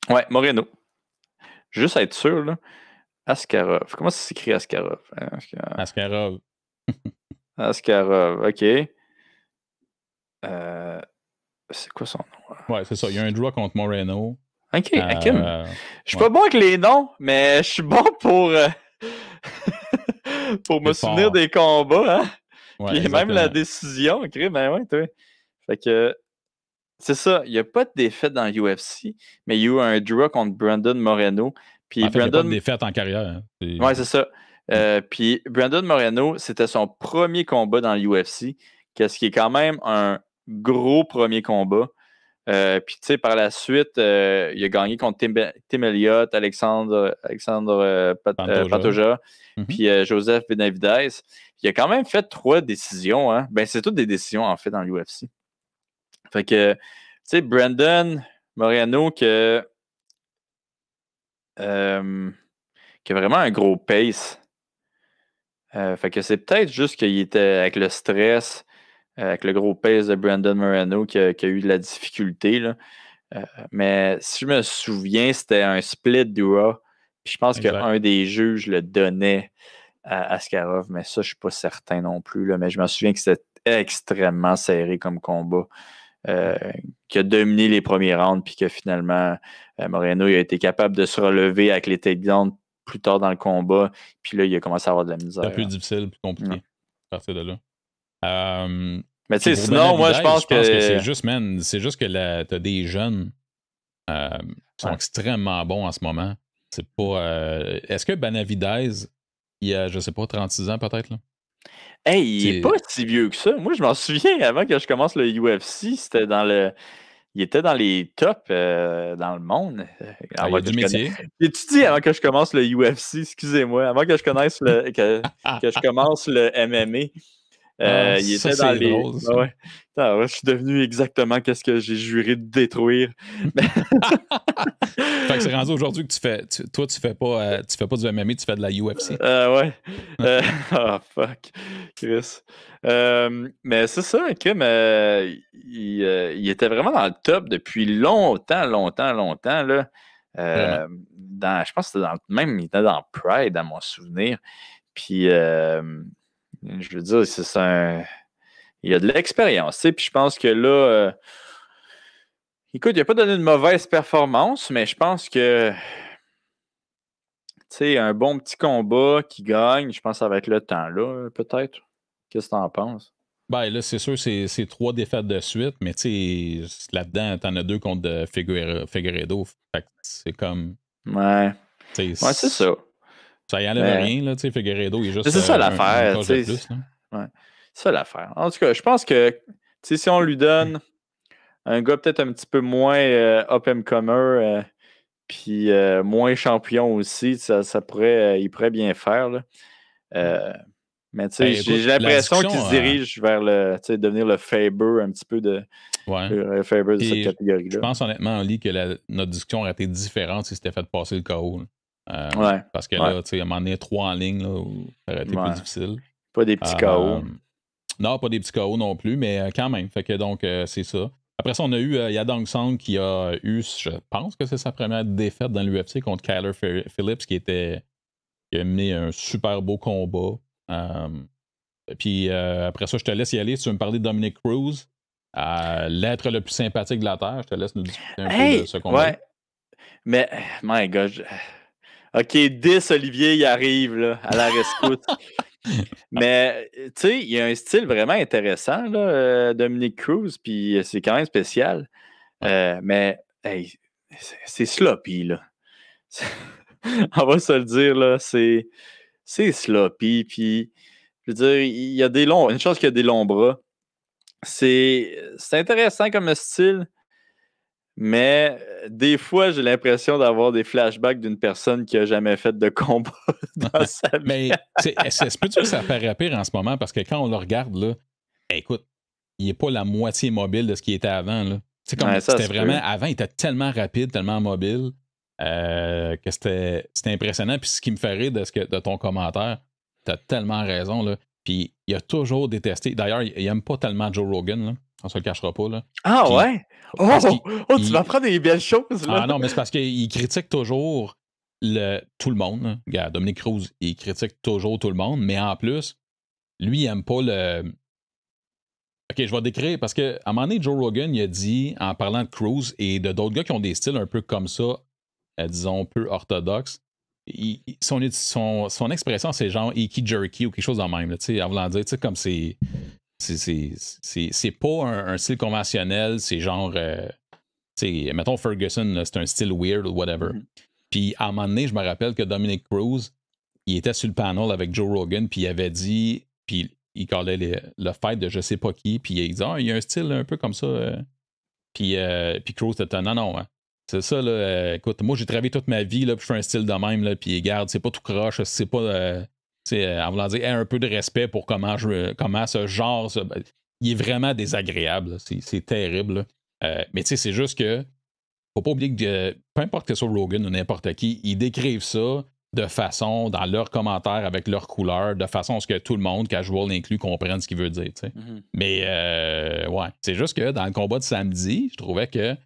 Ouais, Moreno. Juste être sûr, là. Askarov. Comment ça s'écrit Askarov? Askarov. Askarov, OK. C'est quoi son nom? Ouais, c'est ça. Il y a un draw contre Moreno. OK. Je suis pas bon avec les noms, mais je suis bon pour me souvenir des combats. Hein? Ouais, puis exactement. même la décision. Okay, ben ouais, toi. Fait que c'est ça. Il n'y a pas de défaite dans l'UFC, mais il y a eu un draw contre Brandon Moreno. Puis en fait, il n'y a pas de défaite en carrière. Hein. Ouais, c'est ça. Puis Brandon Moreno, c'était son premier combat dans l'UFC, ce qui est quand même un gros premier combat. Puis, tu sais, par la suite, il a gagné contre Tim Elliott, Alexandre Pantoja, puis Joseph Benavidez. Il a quand même fait 3 décisions. Hein? Ben, c'est toutes des décisions, en fait, dans l'UFC. Fait que, tu sais, Brandon Moreno, qui a vraiment un gros pace. Fait que c'est peut-être juste qu'il était avec le stress, avec le gros pace de Brandon Moreno qui a eu de la difficulté. Là. Mais si je me souviens, c'était un split draw. Puis je pense qu'un des juges le donnait à Askarov, mais ça, je ne suis pas certain non plus. Là. Mais je me souviens que c'était extrêmement serré comme combat. Qui a dominé les premiers rounds, puis que finalement, Moreno il a été capable de se relever avec les takedowns plus tard dans le combat. Puis là, il a commencé à avoir de la misère. C'était plus difficile, plus compliqué à partir de là. Mais tu sais, sinon, moi, je pense que c'est juste, man, c'est juste que t'as des jeunes qui sont extrêmement bons en ce moment. C'est pas. Est-ce que Benavidez, il a, je sais pas, 36 ans peut-être, là? Hey, il n'est pas si vieux que ça. Moi, je m'en souviens, avant que je commence le UFC, c'était il était dans les tops dans le monde. Il y a du métier. Tu dis avant que je commence le UFC, excusez-moi, avant que je connaisse que je commence le MMA. Il était dans les. Drôle, ouais. Attends, je suis devenu exactement ce que j'ai juré de détruire. Fait que c'est rendu aujourd'hui que tu fais pas du MMA, tu fais de la UFC. Ouais. Fuck. Chris. Mais c'est ça, Kim. Il était vraiment dans le top depuis longtemps. Là. Je pense que c'était il était dans Pride, à mon souvenir. Puis, je veux dire, il y a de l'expérience. Puis je pense que là, écoute, il n'a pas donné une mauvaise performance, mais je pense que un bon petit combat qui gagne, je pense que ça va être le temps, là, peut-être. Qu'est-ce que tu en penses? Ben là, c'est sûr, c'est 3 défaites de suite, mais tu sais, là-dedans, t'en as 2 contre Figueiredo. Fait que c'est comme. Ouais. C'est ça. Ça y enlève rien, là, tu sais, Figueiredo, il est juste. C'est ça l'affaire, tu sais. Ouais. C'est ça l'affaire. En tout cas, je pense que si on lui donne un gars peut-être un petit peu moins up-and-comer, puis moins champion aussi, ça pourrait, il pourrait bien faire. Là. Mais Ben, j'ai écoute, la l'impression qu'il discussion, se dirige vers devenir le Faber un petit peu ouais. le Faber de cette Puis, je catégorie-là. pense honnêtement, Oli, que notre discussion aurait été différente si c'était fait passer le KO. Ouais. Parce que Ouais. là, tu sais, à un moment donné, 3 en ligne, là, ça aurait été plus Ouais. difficile. Pas des petits KO. Non, pas des petits KO non plus, mais quand même. Fait que donc, c'est ça. Après ça, on a eu Yadong Song qui a eu, je pense que c'est sa première défaite dans l'UFC contre Kyler Phillips qui a mené un super beau combat. Puis après ça, je te laisse y aller. Si tu veux me parler de Dominic Cruz, l'être le plus sympathique de la Terre, je te laisse nous discuter un peu de ce combat. Ouais. Mais, my God. OK, 10, Olivier, il arrive là, à la rescousse. Mais, tu sais, il y a un style vraiment intéressant, là, Dominic Cruz, puis c'est quand même spécial. Mais, hey, c'est sloppy, là. On va se le dire, là, c'est sloppy, puis, je veux dire, il y a une chose qu'il y a des longs bras. C'est intéressant comme style, mais des fois, j'ai l'impression d'avoir des flashbacks d'une personne qui n'a jamais fait de combat dans sa vie. Mais c'est peut-être que ça paraît pire en ce moment parce que quand on le regarde, là, écoute, il n'est pas la moitié mobile de ce qu'il était avant. Là. Comme Ouais, c'était vraiment. Avant, il était tellement rapide, tellement mobile que c'était impressionnant. Puis ce qui me fait rire de ton commentaire, tu as tellement raison. Là. Puis il a toujours détesté. D'ailleurs, il n'aime pas tellement Joe Rogan. Là. On se le cachera pas. Là. Ah Puis, ouais? Tu m'apprends des belles choses. Là. Ah non, mais c'est parce qu'il critique toujours tout le monde. Hein. Regarde, Dominic Cruz, il critique toujours tout le monde, mais en plus, lui, il n'aime pas le. OK, je vais décrire parce qu'à un moment donné, Joe Rogan, il a dit, en parlant de Cruz et de d'autres gars qui ont des styles un peu comme ça, disons, peu orthodoxes, son expression, c'est genre Icky Jerky ou quelque chose de même, en voulant dire, comme c'est pas un style conventionnel, c'est genre, mettons Ferguson, c'est un style weird ou whatever. Mm-hmm. Puis à un moment donné, je me rappelle que Dominic Cruz, il était sur le panel avec Joe Rogan, puis il avait dit, puis il callait le fight de je sais pas qui, puis il disait, il y a un style un peu comme ça. Puis Cruz était non, hein. C'est ça, là. Écoute, moi, j'ai travaillé toute ma vie, là, puis je fais un style de même, là, puis regarde, c'est pas tout croche, c'est pas, en voulant dire, un peu de respect pour comment ce genre, il est vraiment désagréable, c'est terrible, mais tu sais, c'est juste que, faut pas oublier que, peu importe que ce soit Rogan ou n'importe qui, ils décrivent ça de façon, dans leurs commentaires, avec leurs couleurs, de façon à ce que tout le monde, casual inclus, comprenne ce qu'il veut dire. Mm-hmm. Mais, ouais, c'est juste que dans le combat de samedi, je trouvais que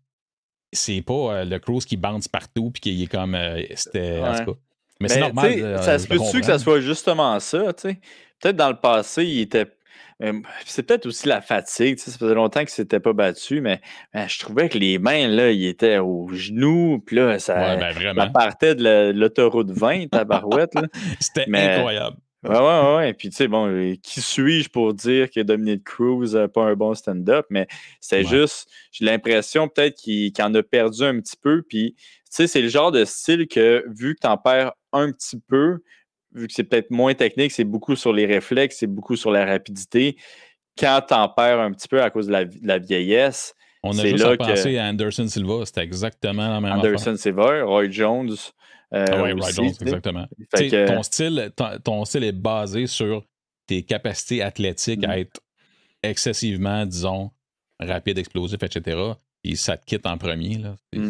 c'est pas le Cruz qui bounce partout puis qui est comme. C'était. En tout cas. Mais c'est normal. Ça se peut-tu que ça soit justement ça, tu sais? Peut-être dans le passé, il était. C'est peut-être aussi la fatigue, ça faisait longtemps qu'il ne s'était pas battu, mais je trouvais que les mains, là, il était aux genoux, puis là, ça partait de l'autoroute 20, tabarouette. C'était incroyable. Ouais. Puis, tu sais, bon, qui suis-je pour dire que Dominic Cruz n'a pas un bon stand-up? Mais c'est juste, j'ai l'impression peut-être qu'il en a perdu un petit peu. Puis, tu sais, c'est le genre de style que, vu que tu en perds un petit peu, vu que c'est peut-être moins technique, c'est beaucoup sur les réflexes, c'est beaucoup sur la rapidité. Quand tu en perds un petit peu à cause de la vieillesse, on a juste à penser à Anderson Silva, c'était exactement la même affaire. Anderson Silva, Roy Jones. Roy Jones, exactement. Ton style est basé sur tes capacités athlétiques à être excessivement, disons, rapide, explosif, etc. Et ça te quitte en premier, là. C'est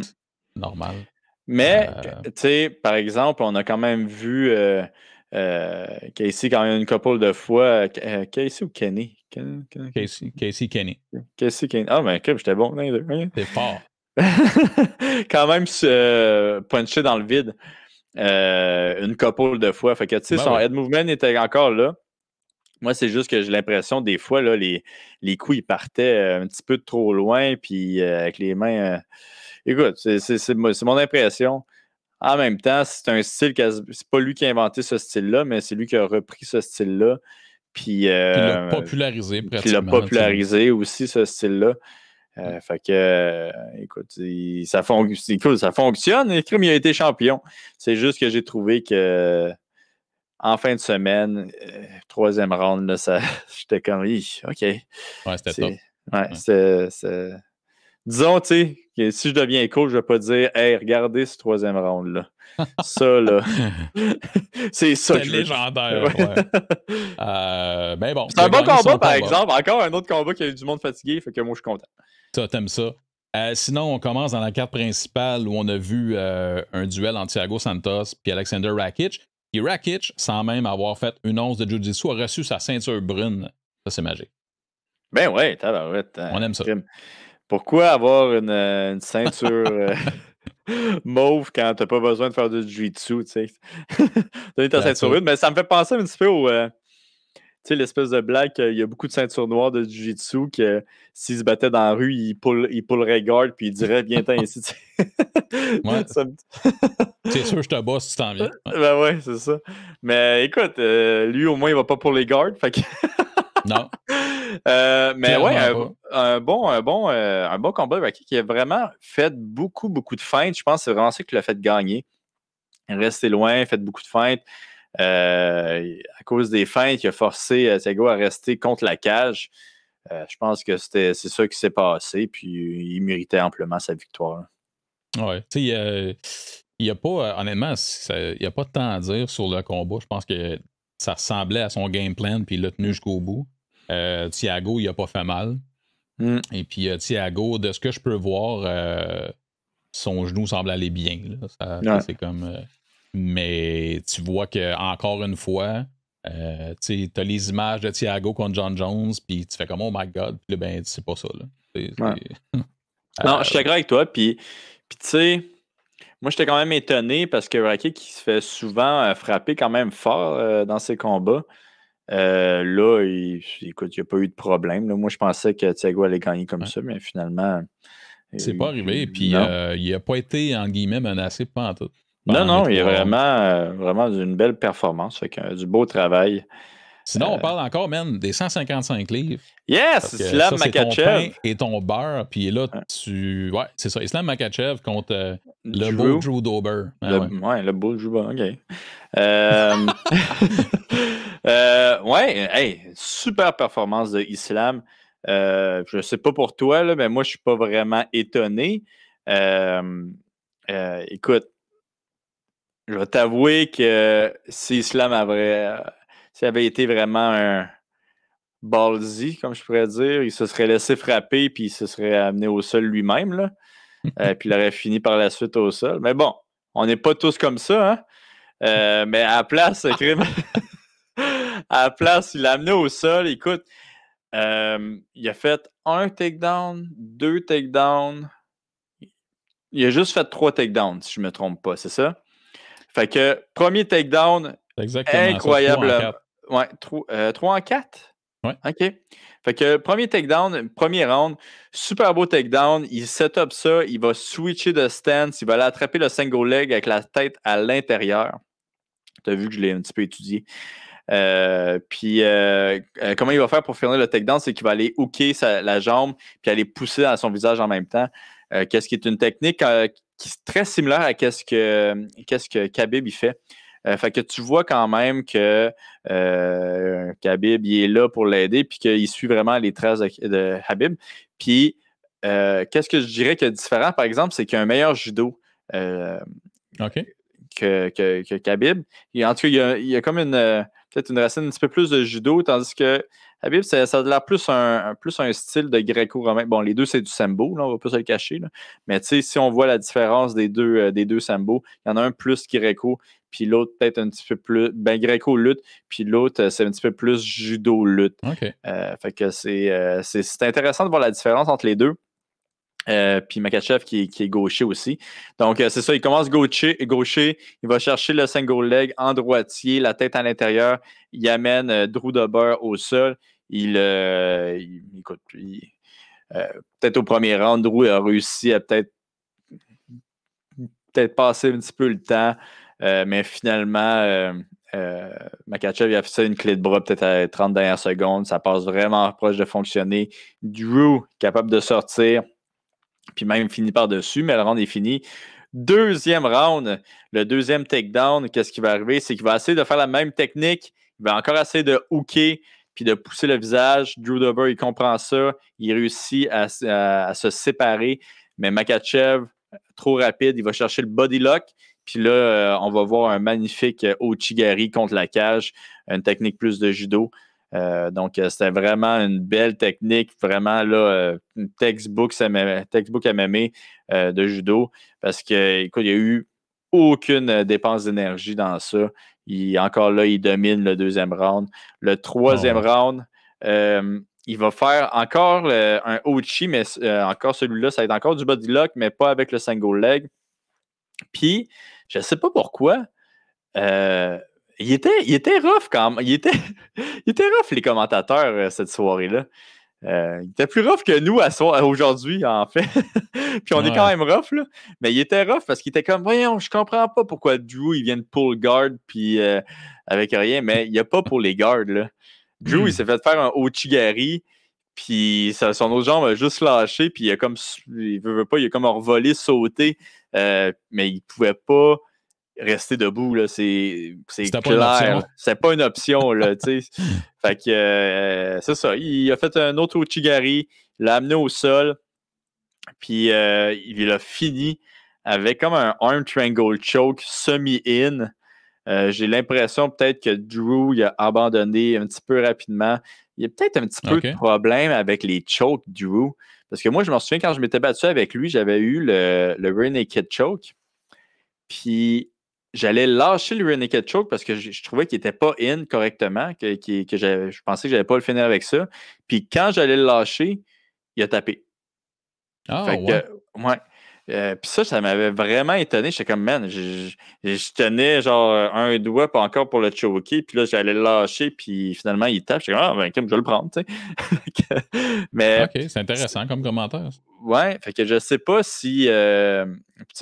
normal. Mais, tu sais, par exemple, on a quand même vu Casey quand même une couple de fois. Casey ou Kenny? Casey Kenny. Casey Kenny. Ah, ben, j'étais bon. T'es fort. Quand même punché dans le vide une couple de fois. Fait que, tu sais, son head movement était encore là. Moi, c'est juste que j'ai l'impression, des fois, là, les coups, ils partaient un petit peu trop loin, puis avec les mains... Écoute, c'est mon impression. En même temps, c'est un style, c'est pas lui qui a inventé ce style-là, mais c'est lui qui a repris ce style-là. Puis l'a popularisé, pratiquement. Puis il l'a popularisé aussi, ce style-là. Fait que, écoute, ça fonctionne. Le crime, il a été champion. C'est juste que j'ai trouvé que, en fin de semaine, troisième round, là, j'étais comme, OK. Ouais, c'était top. Ouais. Disons, tu sais, que si je deviens coach, je vais pas dire, hey, regardez ce troisième round-là. Ça, là, c'est ça que je veux. Légendaire, ouais. Ben bon. C'est un bon combat, par exemple. Encore un autre combat qui a eu du monde fatigué, fait que moi, je suis content. Ça, t'aimes ça. Sinon, on commence dans la carte principale où on a vu un duel entre Thiago Santos et Alexander Rakic. Et Rakic, sans même avoir fait une once de Jiu-Jitsu, a reçu sa ceinture brune. Ça, c'est magique. Ben ouais, tabarouette. On aime ça. Pourquoi avoir une ceinture mauve quand t'as pas besoin de faire du Jiu-Jitsu, tu sais? Donner ta ceinture brune. Mais ça me fait penser un petit peu au... tu sais, l'espèce de blague qu'il y a beaucoup de ceintures noires de Jiu-Jitsu que s'ils se battaient dans la rue, ils pulleraient garde puis ils diraient viens-t'en ici. Ouais. C'est sûr, je te bosse si tu t'en viens. Ouais. Ben ouais, c'est ça. Mais écoute, lui au moins il va pas pour les gardes. Fait que... Non. Mais ouais, un bon combat Rakic qui a vraiment fait beaucoup de feintes. Je pense que c'est vraiment ça qui l'a fait gagner. Rester loin, fait beaucoup de feintes. À cause des feintes, il a forcé Thiago à rester contre la cage. Je pense que c'est ça qui s'est passé, puis il méritait amplement sa victoire. Ouais. Tu sais, il n'y a pas, honnêtement, il n'y a pas de temps à dire sur le combat. Je pense que ça ressemblait à son game plan, puis il l'a tenu jusqu'au bout. Thiago, il n'a pas fait mal. Et puis Thiago, de ce que je peux voir, son genou semble aller bien. Là. C'est comme. Mais tu vois que encore une fois, tu as les images de Thiago contre John Jones, puis tu fais comme oh my god, puis ben c'est pas ça. Là. Non, je suis d'accord avec toi. Puis tu sais, moi j'étais quand même étonné parce que Rakic qui se fait souvent frapper quand même fort dans ses combats. Là, écoute, il n'y a pas eu de problème. Là. Moi, je pensais que Thiago allait gagner comme ça, mais finalement. C'est pas arrivé, puis il n'a pas été, en guillemets, menacé pantoute. Non, il est vraiment d'une belle performance. Fait que, du beau travail. Sinon, on parle encore, même des 155 livres. Yes! Islam Makhachev. Et ton beurre, puis là, ouais, c'est ça. Islam Makhachev contre le beau Drew Dober. Le beau Drew Dober, OK. Ouais, super performance de Islam. Je sais pas pour toi, là, mais moi, je suis pas vraiment étonné. Écoute, je vais t'avouer que si Islam avait été vraiment un ballsy, comme je pourrais dire, il se serait laissé frapper puis il se serait amené au sol lui-même, là. Puis il aurait fini par la suite au sol. Mais bon, on n'est pas tous comme ça, hein? Mais à la place, il l'a amené au sol. Écoute, il a fait un takedown, 2 takedowns. Il a juste fait 3 takedowns, si je ne me trompe pas, c'est ça? Fait que premier takedown, incroyable. 3 en 4? Ouais. OK. Fait que premier takedown, premier round, super beau takedown. Il set up ça, il va switcher de stance, il va aller attraper le single leg avec la tête à l'intérieur. Tu as vu que je l'ai un petit peu étudié. Puis comment il va faire pour finir le takedown, c'est qu'il va aller hooker la jambe puis aller pousser dans son visage en même temps. Qu'est-ce qui est une technique qui est très similaire à qu'est-ce que Khabib il fait. Fait que tu vois quand même que Khabib il est là pour l'aider puis qu'il suit vraiment les traces de Khabib. Puis qu'est-ce que je dirais qui est différent, par exemple, c'est qu'il y a un meilleur judo que Khabib. En tout cas, il y a comme peut-être une racine un petit peu plus de judo, tandis que Khabib, ça a l'air plus un style de gréco-romain. Bon, les deux, c'est du sambo, là, on va pas se le cacher. Là. Mais tu sais, si on voit la différence des deux sambo, il y en a un plus gréco, puis l'autre peut-être un petit peu plus gréco-lutte, puis l'autre, c'est un petit peu plus judo-lutte. Fait que c'est intéressant de voir la différence entre les deux. Puis Makhachev qui est gaucher aussi. Donc, c'est ça, il commence gaucher, il va chercher le single leg en droitier, la tête à l'intérieur, il amène Drew Dober au sol. Écoute, peut-être au premier round, Drew a réussi à peut-être passer un petit peu le temps, mais finalement, Makhachev il a fait ça une clé de bras peut-être à 30 dernières secondes. Ça passe vraiment proche de fonctionner. Drew capable de sortir. Puis même fini par-dessus, mais le round est fini. deuxième round, le deuxième takedown, qu'est-ce qui va arriver? C'est qu'il va essayer de faire la même technique. Il va encore essayer de hooker puis de pousser le visage. Drew Dober, il comprend ça. Il réussit à se séparer. Mais Makhachev, trop rapide, il va chercher le body lock. Puis là, on va voir un magnifique Ouchigari contre la cage, une technique plus de judo. Donc, c'était vraiment une belle technique, vraiment là, une textbook MMA de judo. Parce que, écoute, il n'y a eu aucune dépense d'énergie dans ça. Encore là, il domine le deuxième round. Le troisième round, il va faire encore un Ouchi, mais encore celui-là, ça va être encore du body lock, mais pas avec le single leg. Puis, je ne sais pas pourquoi, il était rough quand même. Il était rough, les commentateurs, cette soirée-là. Il était plus rough que nous aujourd'hui, en fait. Puis on est quand même rough, là. Mais il était rough parce qu'il était comme, voyons, je comprends pas pourquoi Drew, il vient de pull guard, puis avec rien. Mais il n'y a pas pour les guards, là. Drew, il s'est fait faire un Ouchigari, puis son autre jambe a juste lâché, puis il a comme, il a comme revolé, sauté, mais il pouvait pas rester debout, là, c'est clair. C'est pas une option, là, tu sais. Fait que, c'est ça. Il a fait un autre Ouchigari, il l'a amené au sol, puis il a fini avec comme un arm triangle choke semi-in. J'ai l'impression peut-être que Drew il a abandonné un petit peu rapidement. Il y a peut-être un petit peu de problème avec les chokes, Drew. Parce que moi, je me souviens, quand je m'étais battu avec lui, j'avais eu le rear naked choke. Puis j'allais lâcher le rear naked choke parce que je trouvais qu'il n'était pas in correctement, que je pensais que je n'allais pas le finir avec ça. Puis quand j'allais le lâcher, il a tapé. Ouais. Puis ça m'avait vraiment étonné. J'étais comme, man, je tenais genre un doigt pas encore pour le choker, puis là, j'allais le lâcher, puis finalement, il tape. J'étais comme, je vais le prendre, tu sais. Mais, OK, c'est intéressant comme commentaire. Ouais, fait que je sais pas si, tu sais,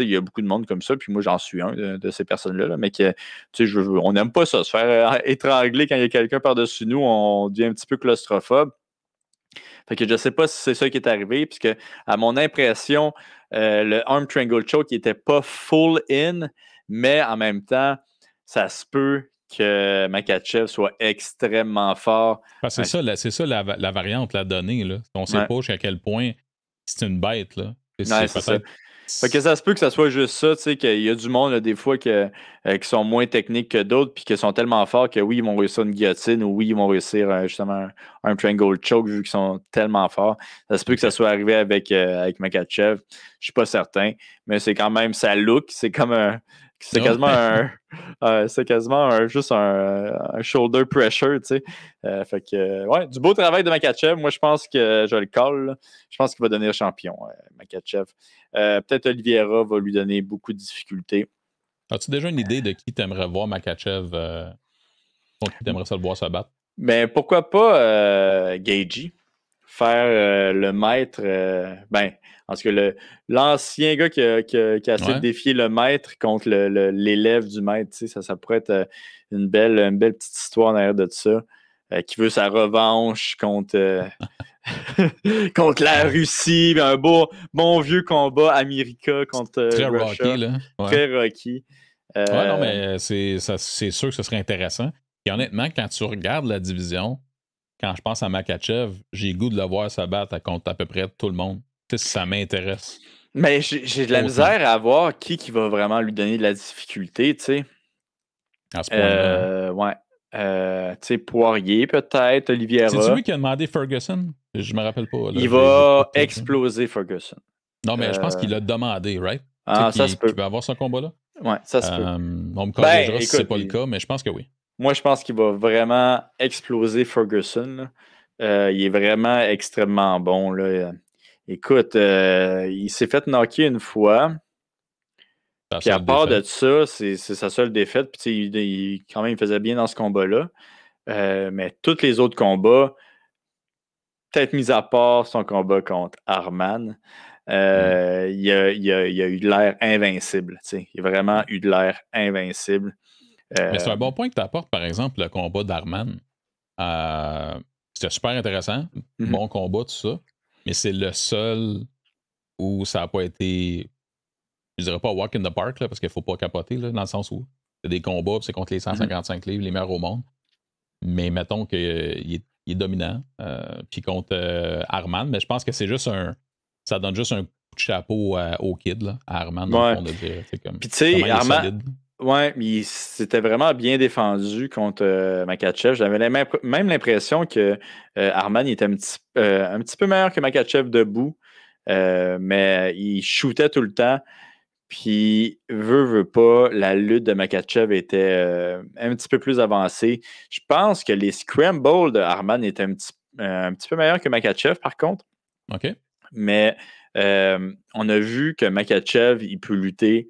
il y a beaucoup de monde comme ça, puis moi, j'en suis un de ces personnes-là, là, mais que, tu sais, on n'aime pas ça, se faire étrangler quand il y a quelqu'un par-dessus nous, on devient un petit peu claustrophobe. Fait que je ne sais pas si c'est ça qui est arrivé, puisque à mon impression, le arm triangle choke n'était pas full in, mais en même ça se peut que Makhachev soit extrêmement fort. C'est ça la variante, la donnée. Là. On ne sait pas jusqu'à quel point c'est une bête. Là. C'est ça. Fait que ça se peut que ça soit juste ça, tu sais, qu'il y a du monde, là, des fois, qui sont moins techniques que d'autres, puis qui sont tellement forts que oui, ils vont réussir une guillotine, ou oui, ils vont réussir justement un triangle choke, vu qu'ils sont tellement forts. Ça se peut que ça soit arrivé avec Makhachev. Je suis pas certain, mais c'est quand même sa look, c'est comme c'est quasiment juste un shoulder pressure, tu sais. Fait que, ouais, du beau travail de Makhachev. Moi, je pense que je le colle, là. Je pense qu'il va devenir champion, Makhachev. Peut-être Oliveira va lui donner beaucoup de difficultés. As-tu déjà une idée de qui t'aimerais voir Makhachev contre qui t'aimerais ça le voir se battre? Ben, pourquoi pas Gaethje faire le maître, en tout cas, l'ancien gars qui a essayé de défier le maître contre l'élève du maître, ça pourrait être une belle petite histoire derrière de ça, qui veut sa revanche contre contre la Russie, un bon vieux combat America contre Très Russia. Rocky, là. Ouais. Très Rocky. Non, mais c'est sûr que ce serait intéressant. Et honnêtement, quand tu regardes la division, quand je pense à Makhachev, j'ai le goût de le voir se battre contre à peu près tout le monde. Tu sais, ça m'intéresse. Mais j'ai de la misère à voir qui va vraiment lui donner de la difficulté, tu sais. À ce point-là. Ouais. Tu sais, Poirier, peut-être, Oliveira. C'est lui qui a demandé Ferguson? Je me rappelle pas. Là, il va exploser Ferguson. Non, mais je pense qu'il l'a demandé, right? Ça se peut. Il va avoir ce combat-là? Ouais, ça se peut. On me corrigera si c'est pas le cas, mais je pense que oui. Moi, je pense qu'il va vraiment exploser Ferguson. Il est vraiment extrêmement bon, là. Écoute, il s'est fait knocker une fois. Puis à part de ça, c'est sa seule défaite. Puis quand même, il faisait bien dans ce combat-là. Mais tous les autres combats, peut-être mis à part son combat contre Arman, il a eu de l'air invincible. Il a vraiment eu de l'air invincible. Mais c'est un bon point que tu apportes, par exemple, le combat d'Arman. C'était super intéressant. Bon combat, tout ça. Mais c'est le seul où ça n'a pas été, je dirais pas walk in the park, là, parce qu'il faut pas capoter, là, dans le sens où c'est des combats, c'est contre les 155 livres, les meilleurs au monde. Mais mettons qu'il est dominant. Puis contre Arman, mais je pense que c'est juste ça donne juste un coup de chapeau au kid, là, à Arman, dans le fond, de dire. Puis tu sais, Arman, il s'était vraiment bien défendu contre Makhachev. J'avais même l'impression que Arman était un petit peu meilleur que Makhachev debout, mais il shootait tout le temps. Puis, veut pas, la lutte de Makhachev était un petit peu plus avancée. Je pense que les scrambles de Arman étaient un petit peu meilleurs que Makhachev, par contre. OK. Mais on a vu que Makhachev, il peut lutter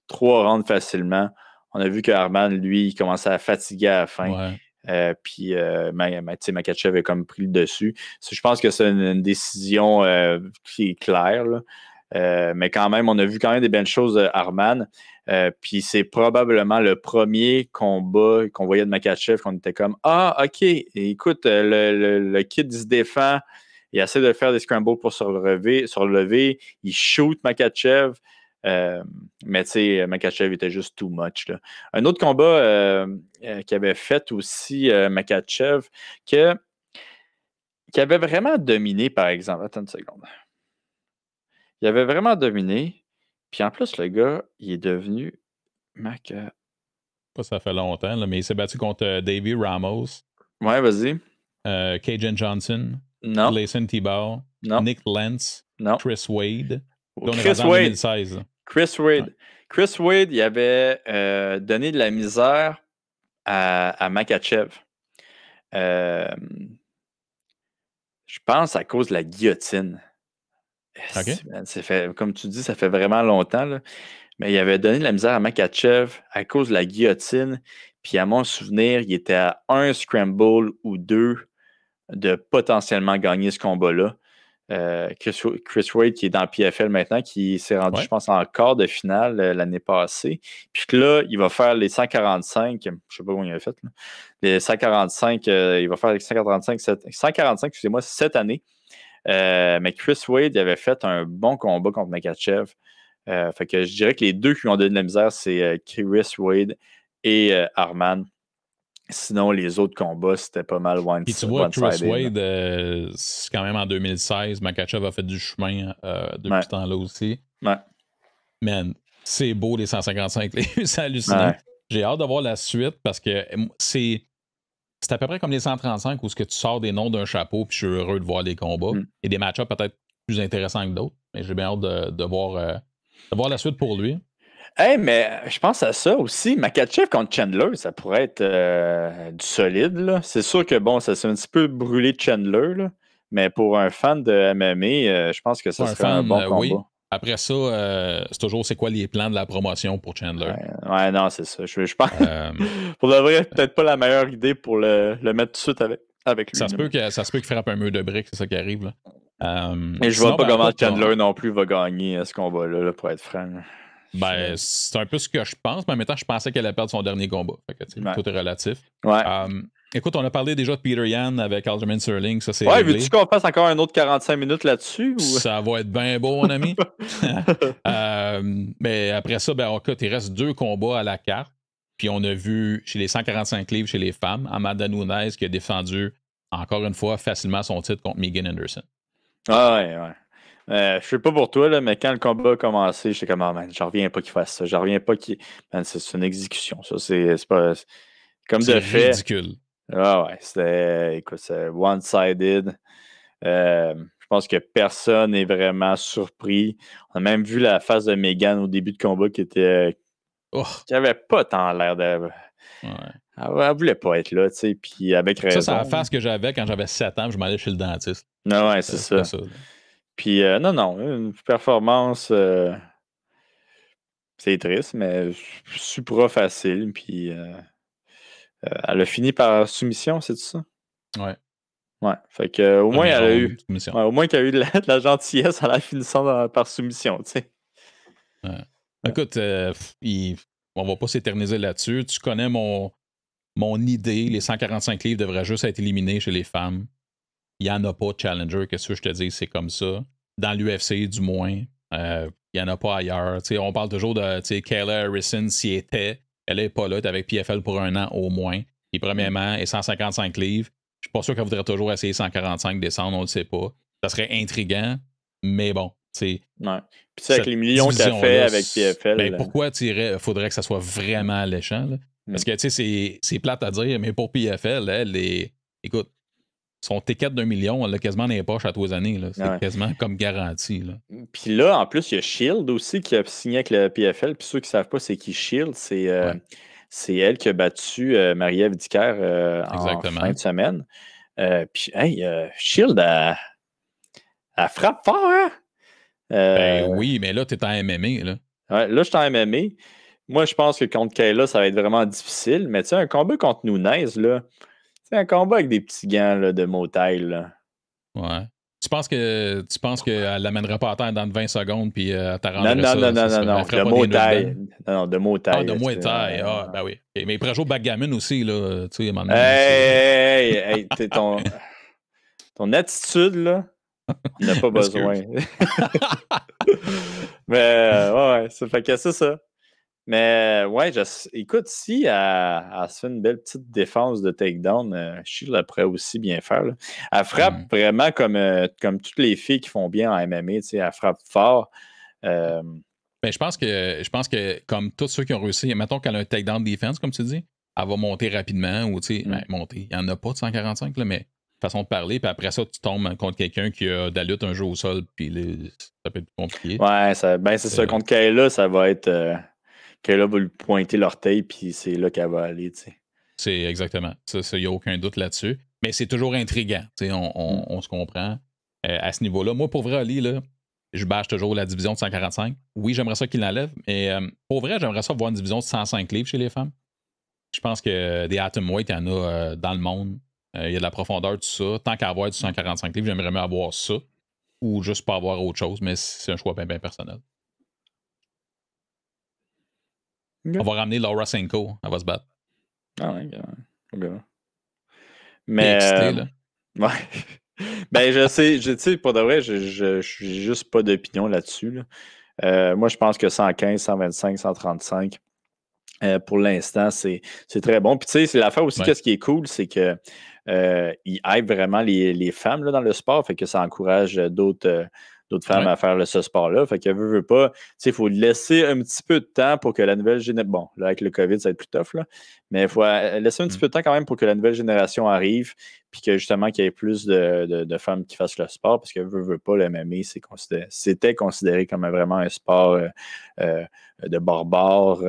3 rounds facilement. On a vu que Arman, lui, il commençait à fatiguer à la fin. Ouais. Puis, Makhachev a comme pris le dessus. Je pense que c'est une décision qui est claire, là. Mais quand même, on a vu quand même des belles choses de Arman. Puis c'est probablement le premier combat qu'on voyait de Makhachev qu'on était comme « Ah, OK, écoute, le kid il se défend, il essaie de faire des scrambles pour se relever, il shoot Makhachev. Mais tu sais, Makhachev était juste too much, là. » Un autre combat qui avait fait aussi Makhachev, qui avait vraiment dominé, par exemple. Attends une seconde. Il avait vraiment dominé. Puis en plus, le gars, il est devenu Pas ça fait longtemps, là, mais il s'est battu contre Davey Ramos. Ouais, vas-y. Cajun Johnson. Non. Gleison Tibau. Non. Nick Lentz. Non. Chris Wade. Chris Wade. 2016. Chris Wade. Ouais. Chris Wade, il avait donné de la misère à Makhachev. Je pense à cause de la guillotine. Okay. Comme tu dis, ça fait vraiment longtemps, là. Mais il avait donné de la misère à Makhachev à cause de la guillotine. Puis à mon souvenir, il était à un scramble ou 2 de potentiellement gagner ce combat-là. Chris Wade, qui est dans le PFL maintenant, qui s'est rendu, je pense, en quart de finale l'année passée. Puis que là, il va faire les 145, je ne sais pas où il a fait, là. Les 145, il va faire les 145, excusez-moi, cette année. Mais Chris Wade, il avait fait un bon combat contre Makhachev. Fait que je dirais que les deux qui lui ont donné de la misère, c'est Chris Wade et Arman. Sinon, les autres combats, c'était pas mal one-sided. Puis tu vois, Chris Wade, c'est quand même en 2016. Makhachev a fait du chemin depuis ce temps-là aussi. Ouais. Man, c'est beau les 155. C'est hallucinant. Ouais. J'ai hâte de voir la suite parce que c'est à peu près comme les 135 où ce que tu sors des noms d'un chapeau puis je suis heureux de voir les combats. Et des match-ups peut-être plus intéressants que d'autres. Mais j'ai bien hâte de voir la suite pour lui. Hey, mais je pense à ça aussi. Makhachev contre Chandler, ça pourrait être du solide, là. C'est sûr que bon, ça s'est un petit peu brûlé Chandler, là. Mais pour un fan de MMA, je pense que ça serait un bon combat. Oui. Après ça, c'est toujours c'est quoi les plans de la promotion pour Chandler. Ouais, non, c'est ça. Je pense pour de vrai, peut-être pas la meilleure idée pour le mettre tout de suite avec lui. Ça se peut qu'il frappe un mur de briques, c'est ça qui arrive, là. Et je vois pas comment Chandler non plus va gagner ce combat-là, là, pour être franc. Ben, c'est un peu ce que je pense, mais en même temps, je pensais qu'elle allait perdre son dernier combat. Fait que, tout est relatif. Ouais. Écoute, on a parlé déjà de Peter Yan avec Aljamain Sterling. Ça, c'est réglé. Veux-tu qu'on fasse encore un autre 45 minutes là-dessus? Ou... Ça va être bien beau, mon ami. Mais après ça, ben, écoute, il reste 2 combats à la carte. Puis on a vu chez les 145 livres chez les femmes, Amanda Nunes qui a défendu, encore une fois, facilement son titre contre Megan Anderson. Ah ouais. Je sais pas pour toi, là, mais quand le combat a commencé, j'étais comme, oh man, j'en reviens pas qu'il fasse ça. J'en reviens pas qu'il. Man, c'est une exécution, ça. C'est pas. Comme de fait. C'est ridicule. Ah ouais, c'est one-sided. Je pense que personne n'est vraiment surpris. On a même vu la face de Megan au début de combat qui était. Qui avait pas tant l'air de. Ouais. Elle voulait pas être là, tu sais, puis avec raison. Ça, c'est la face que j'avais quand j'avais 7 ans, je m'allais chez le dentiste. Non, ouais, c'est ça. Puis, non, une performance, c'est triste, mais super facile. Puis, elle a fini par soumission, c'est ça? Ouais. Ouais. Fait que, au moins, elle a eu. Ouais, au moins qu'elle a eu de la gentillesse à la finissant par soumission, tu sais. Ouais. Écoute, on va pas s'éterniser là-dessus. Tu connais mon idée. Les 145 livres devraient juste être éliminés chez les femmes. Il n'y en a pas de challenger, qu'est-ce que je te dis, c'est comme ça. Dans l'UFC, du moins. Il n'y en a pas ailleurs. T'sais, on parle toujours de Kayla Harrison, s'y était. Elle n'est pas là. Elle est avec PFL pour 1 an au moins. Et premièrement, et 155 livres. Je suis pas sûr qu'elle voudrait toujours essayer 145 descendre, on ne le sait pas. Ça serait intriguant, mais bon, ouais. Puis avec les millions qu'elle fait avec PFL. Ben, pourquoi il faudrait que ça soit vraiment alléchant? Là? Parce que c'est plate à dire, mais pour PFL, écoute, son ticket d'1 million, elle l'a quasiment dans les poches à tous les années. C'est quasiment comme garanti. Là. Puis là, en plus, il y a Shield aussi qui a signé avec le PFL. Puis ceux qui ne savent pas c'est qui Shield, c'est elle qui a battu Marie-Ève Dicker en fin de semaine. Puis, Shield, elle frappe fort, hein? Ben oui, mais là, tu es en MMA. Là, là je suis en MMA. Moi, je pense que contre Kayla, ça va être vraiment difficile. Mais tu sais, un combat contre Nunez, là, c'est un combat avec des petits gants là, de Motail. Là. Ouais. Tu penses qu'elle l'amènera pas à terre dans 20 secondes puis t'arrangerait non, ça? Non, de Motail. Non, de Motail. Ah, de Motail. Ah, ben oui. Okay. Mais il pourrait jouer au backgammon aussi, là. Tu sais, à un moment donné. Hey, ton attitude, là, on n'a pas besoin. Mais, ouais, ça fait que c'est ça. Mais, ouais, écoute, si elle se fait une belle petite défense de takedown, Shield elle pourrait aussi bien faire. Là. Elle frappe vraiment comme toutes les filles qui font bien en MMA, tu sais, elle frappe fort. Ben, je pense que comme tous ceux qui ont réussi, mettons qu'elle a un takedown defense, comme tu dis, elle va monter rapidement ou, tu sais, monter. Il n'y en a pas de 145, là, mais façon de parler, puis après ça, tu tombes contre quelqu'un qui a de la lutte un jeu au sol, puis ça peut être plus compliqué. Ouais, c'est ça. Contre Kayla, ça va être... Kayla va lui pointer l'orteil, puis c'est là qu'elle va aller, tu sais. C'est exactement. Ça, il n'y a aucun doute là-dessus. Mais c'est toujours intriguant, tu sais, on se comprend à ce niveau-là. Moi, pour vrai, Ali, là, je bâche toujours la division de 145. Oui, j'aimerais ça qu'il l'enlève, mais pour vrai, j'aimerais ça voir une division de 105 livres chez les femmes. Je pense que des atomweight, il y en a dans le monde. Il y a de la profondeur, tout ça. Tant qu'à avoir du 145 livres, j'aimerais mieux avoir ça ou juste pas avoir autre chose, mais c'est un choix bien personnel. Okay. On va ramener Laura Senko, elle va se battre. Ah ouais, okay. Mais excité, là. Ouais. Ben je sais, pour de vrai, je suis juste pas d'opinion là-dessus. Là. Moi, je pense que 115, 125, 135, pour l'instant, c'est très bon. Puis tu sais, c'est l'affaire aussi, qu'est-ce qui est cool, c'est que il aide vraiment les femmes là, dans le sport, fait que ça encourage d'autres femmes à faire ce sport-là. Fait que veut pas, tu sais, il faut laisser un petit peu de temps pour que la nouvelle génération. Bon, là, avec le COVID, ça va être plus tough, là. Mais il faut laisser un petit peu de temps quand même pour que la nouvelle génération arrive, puis que justement, qu'il y ait plus de femmes qui fassent le sport, parce que veut pas, le MMA, c'était considéré comme vraiment un sport de barbare,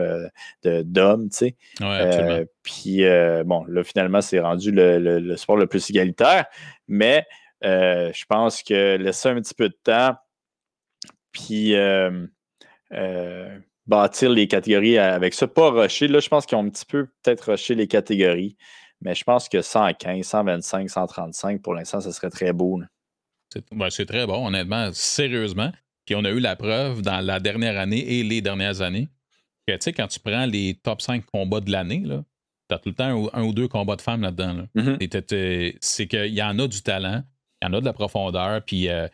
d'hommes, tu sais. Ouais, puis, bon, là, finalement, c'est rendu le sport le plus égalitaire, mais je pense que laisser un petit peu de temps, puis bâtir les catégories avec ça, pas rusher. Là, je pense qu'ils ont un petit peu peut-être rushé les catégories, mais je pense que 115, 125, 135, pour l'instant, ça serait très beau. C'est très bon, honnêtement, sérieusement. Puis on a eu la preuve dans la dernière année et les dernières années que, tu sais, quand tu prends les top 5 combats de l'année, tu as tout le temps un ou deux combats de femmes là-dedans. Là. C'est qu'il y en a du talent, il y en a de la profondeur, puis il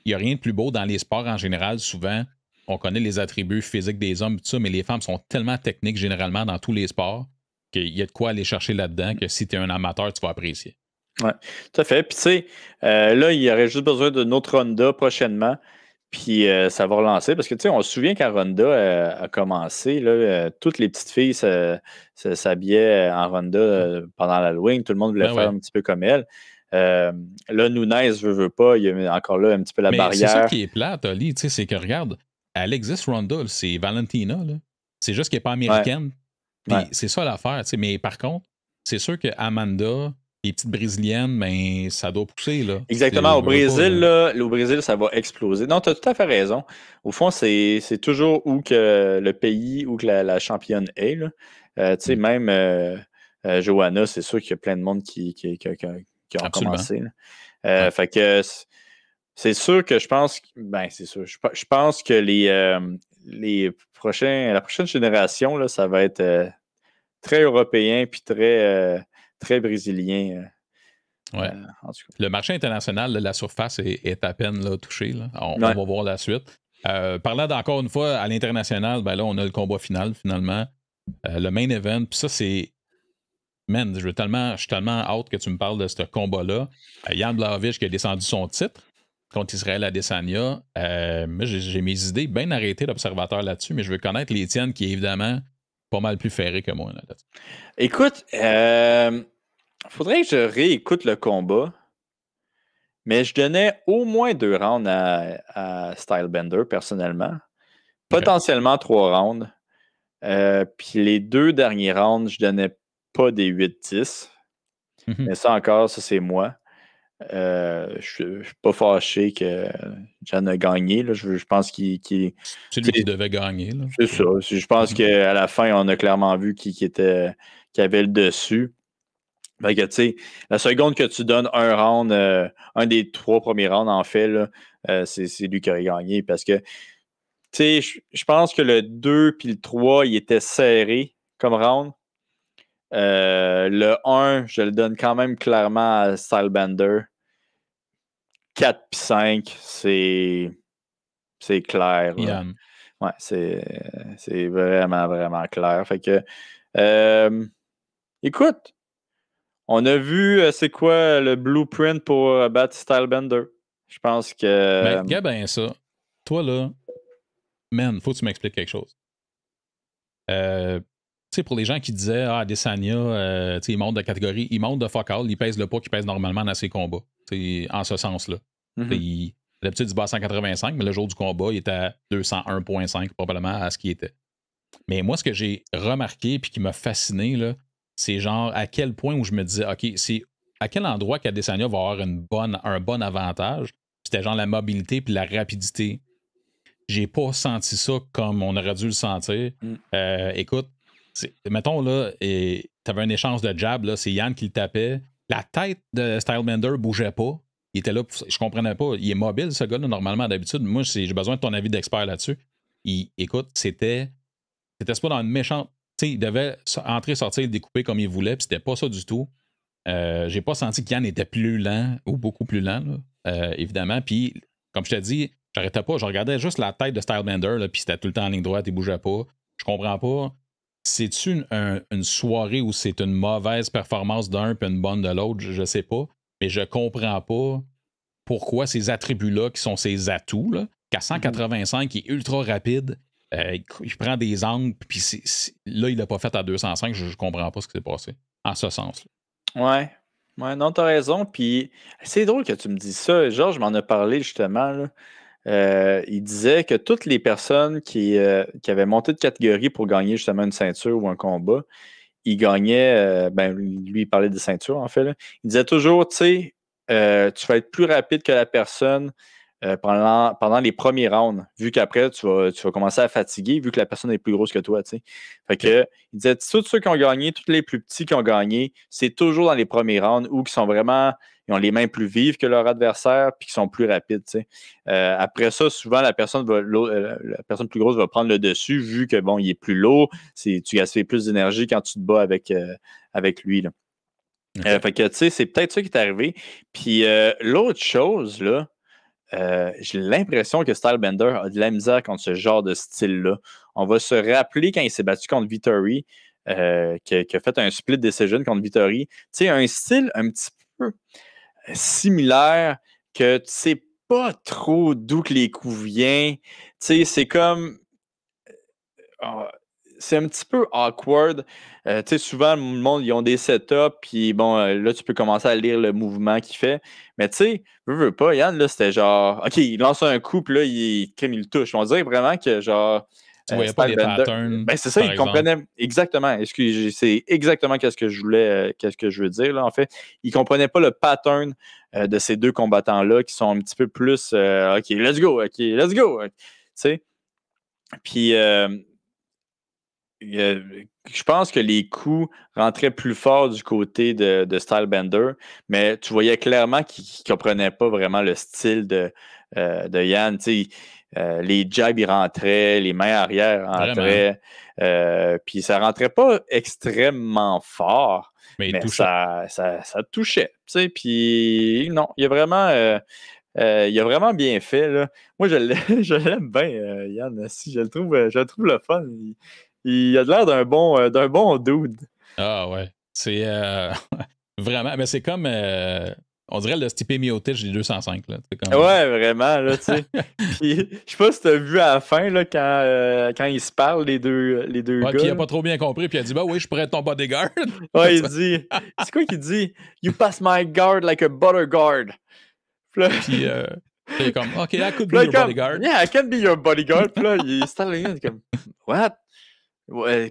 n'y a rien de plus beau dans les sports en général. Souvent, on connaît les attributs physiques des hommes, tout ça, mais les femmes sont tellement techniques généralement dans tous les sports qu'il y a de quoi aller chercher là-dedans que si tu es un amateur, tu vas apprécier. Oui, tout à fait. Puis, tu sais, là, il y aurait juste besoin d'une autre Ronda prochainement. Puis, ça va relancer. Parce que, tu sais, on se souvient quand Ronda a commencé, là, toutes les petites filles s'habillaient en Ronda pendant l'Halloween. Tout le monde voulait faire un petit peu comme elle. Là, Nunez veut pas. Il y a encore là un petit peu la barrière. C'est ça qui est plate, Ali. Tu sais, c'est que, regarde, elle existe, Ronda. C'est Valentina. C'est juste qu'elle n'est pas américaine. Puis, c'est ça l'affaire. Tu sais, mais par contre, c'est sûr que Amanda... Les petites brésiliennes, ben, ça doit pousser. Là. Exactement. Au Brésil, au Brésil, ça va exploser. Non, tu as tout à fait raison. Au fond, c'est toujours où que le pays, où que la championne est. Tu sais, même Johanna, c'est sûr qu'il y a plein de monde qui ont commencé. Fait que c'est sûr que je pense... Ben, c'est sûr. Je pense que la prochaine génération, là, ça va être très européen puis très brésilien. Ouais. En tout cas. Le marché international, la surface est à peine touchée. On va voir la suite. Parlant d'encore une fois à l'international, ben là, on a le combat final, finalement. Le main event. Puis ça, c'est. Man, je suis tellement hâte que tu me parles de ce combat-là. Jan Blachowicz qui a descendu son titre contre Israël Adesanya. Moi, j'ai mes idées bien arrêtées d'observateur là-dessus, mais je veux connaître les tiennes qui est évidemment pas mal plus ferré que moi. Là-dessus. Écoute, faudrait que je réécoute le combat, mais je donnais au moins 2 rounds à Stylebender, personnellement. Potentiellement 3 rounds. Puis les 2 derniers rounds, je donnais pas des 8-10. Mais ça encore, ça c'est moi. Je suis pas fâché que Jan a gagné. Là. Je pense qu'il. C'est lui qui devait gagner. Là. C'est ça. Je pense qu'à la fin, on a clairement vu qui avait le dessus. Fait que, tu sais, la seconde que tu donnes un round, un des 3 premiers rounds, en fait, là, c'est lui qui aurait gagné. Parce que, tu sais, je pense que le 2 puis le 3, il était serré comme round. Le 1, je le donne quand même clairement à Stylebender. 4 puis 5, c'est clair. Ouais, c'est vraiment, vraiment clair. Fait que, écoute, on a vu c'est quoi le blueprint pour battre Stylebender. Je pense que. Ben, regarde bien ça. Toi, là, man, faut que tu m'expliques quelque chose. Tu sais, pour les gens qui disaient, Adesanya, il monte de catégorie, il monte de fuck all, il pèse le poids qu'il pèse normalement dans ses combats. En ce sens-là. D'habitude, il se bat à 185, mais le jour du combat, il était à 201,5 probablement à ce qu'il était. Mais moi, ce que j'ai remarqué et qui m'a fasciné, là, c'est genre à quel point où je me disais, OK, c'est à quel endroit qu'Adesanya va avoir un bon avantage. C'était genre la mobilité puis la rapidité. J'ai pas senti ça comme on aurait dû le sentir. Écoute, mettons là, t'avais un échange de jab, là, c'est Yann qui le tapait. La tête de Stylebender bougeait pas. Il était là, je comprenais pas. Il est mobile, ce gars-là, normalement, d'habitude. Moi, j'ai besoin de ton avis d'expert là-dessus. Écoute, c'était pas dans une méchante. Tu sais, il devait entrer, sortir, découper comme il voulait, puis c'était pas ça du tout. J'ai pas senti qu'Yann était plus lent ou beaucoup plus lent, là, évidemment. Puis, comme je te dis, j'arrêtais pas. Je regardais juste la tête de Stylebender, puis c'était tout le temps en ligne droite, il bougeait pas. Je comprends pas. C'est-tu une soirée où c'est une mauvaise performance d'un puis une bonne de l'autre? Je sais pas. Mais je comprends pas pourquoi ces attributs-là, qui sont ses atouts, là, qu'à 185, il est ultra rapide, il prend des angles, puis là, il l'a pas fait à 205, je comprends pas ce qui s'est passé. En ce sens-là. Ouais, non, t'as raison. Puis c'est drôle que tu me dises ça. Georges m'en a parlé justement. Là. Il disait que toutes les personnes qui avaient monté de catégorie pour gagner justement une ceinture ou un combat, ils gagnaient, lui, il parlait des ceintures en fait. Là. Il disait toujours, tu sais, tu vas être plus rapide que la personne pendant les premiers rounds, vu qu'après, tu vas commencer à fatiguer, vu que la personne est plus grosse que toi. Tu sais. Fait que, il disait, tous ceux qui ont gagné, tous les plus petits qui ont gagné, c'est toujours dans les premiers rounds où ils ont les mains plus vives que leur adversaire puis qui sont plus rapides. Tu sais. Après ça, souvent, la personne plus grosse va prendre le dessus, vu que bon, il est plus lourd, tu gaspilles plus d'énergie quand tu te bats avec lui. Là. Fait que, tu sais, c'est peut-être ça qui est arrivé. Puis l'autre chose, là, j'ai l'impression que Stylebender a de la misère contre ce genre de style-là. On va se rappeler quand il s'est battu contre Vittori, qui a fait un split decision contre Vittori. Tu sais, un style un petit peu similaire que tu sais pas trop d'où que les coups viennent. Tu sais, c'est comme... c'est un petit peu awkward. Tu sais, souvent, le monde, ils ont des setups, puis bon, là, tu peux commencer à lire le mouvement qu'il fait. Mais tu sais, veux pas, Yann, là, c'était genre, OK, il lance un coup, puis là, il le touche. On dirait vraiment que, genre, tu voyais pas les patterns. Ben, c'est ça, il comprenait exactement. Excusez, c'est exactement qu'est-ce que je veux dire, là, en fait. Il comprenait pas le pattern de ces deux combattants-là qui sont un petit peu plus, OK, let's go. Tu sais, puis... je pense que les coups rentraient plus fort du côté de Stylebender, mais tu voyais clairement qu'il ne comprenait pas vraiment le style de Yann. Les jabs, ils rentraient, les mains arrière rentraient, puis ça ne rentrait pas extrêmement fort, mais ça touchait. Puis non, il y a vraiment... il a vraiment bien fait. Là. Moi, je l'aime bien, Yann. Si, je le trouve le fun. Il a l'air d'un bon dude. Ah ouais. C'est vraiment. Mais c'est comme. On dirait le Stipe Miocic des 205. Là. C'est comme, Ouais, vraiment, là, tu sais. Puis, je sais pas si t'as vu à la fin, là, quand ils se parlent, les deux ouais, gars. puis il a pas trop bien compris, puis il a dit bah oui, je pourrais être ton bodyguard. Ouais, il dit. C'est quoi qu'il dit? You pass my guard like a butter guard. Puis là, Puis il est comme OK, I could be puis là, your comme, bodyguard. yeah, I can be your bodyguard. Puis là, il est là, il est comme, what?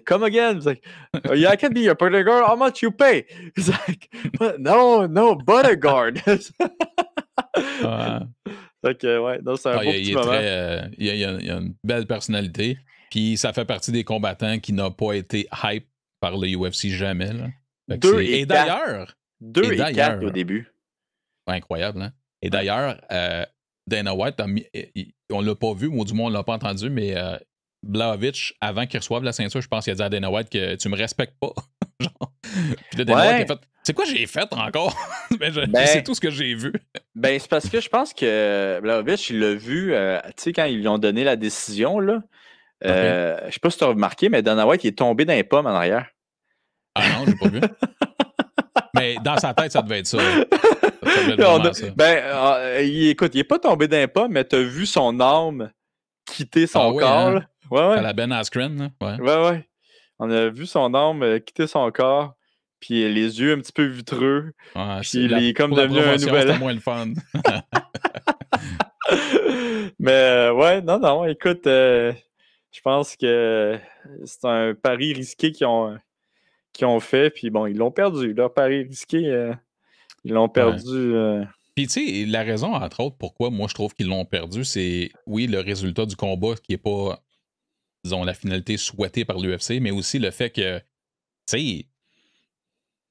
Come again. It's like, oh, yeah, I can be your bodyguard. How much you pay? He's like, no, bodyguard. Fait que, ouais, non, c'est un beau petit moment. Il a une belle personnalité. Puis ça fait partie des combattants qui n'ont pas été hype par le UFC jamais. Là. 2 et 4. D'ailleurs. 2 et 4 au début. Incroyable, hein? Et d'ailleurs, Dana White, on l'a pas vu, ou du moins on l'a pas entendu, mais Blachowicz, avant qu'il reçoive la ceinture, je pense qu'il a dit à Dana White que tu me respectes pas. Genre. Puis là, Dana White a fait c'est quoi j'ai fait encore? C'est tout ce que j'ai vu. Ben, c'est parce que je pense que Blachowicz, il l'a vu, tu sais, quand ils lui ont donné la décision, là. Je sais pas si tu as remarqué, mais Dana White, il est tombé dans les pommes en arrière. Ah non, j'ai pas vu. Mais dans sa tête, ça devait être ça. Écoute, il est pas tombé dans les pommes, mais tu as vu son âme quitter son corps. Hein? Ouais. À la Ben Askren. Ouais. On a vu son âme quitter son corps. Puis les yeux un petit peu vitreux. Ouais, puis il est comme devenu un nouvel. C'était moins le fun. Mais ouais, non, écoute, je pense que c'est un pari risqué qu'ils ont fait. Puis bon, ils l'ont perdu. Leur pari risqué, ils l'ont perdu. Puis tu sais, la raison, entre autres, pourquoi moi je trouve qu'ils l'ont perdu, c'est oui, le résultat du combat qui n'est pas, disons, la finalité souhaitée par l'UFC, mais aussi le fait que, tu sais,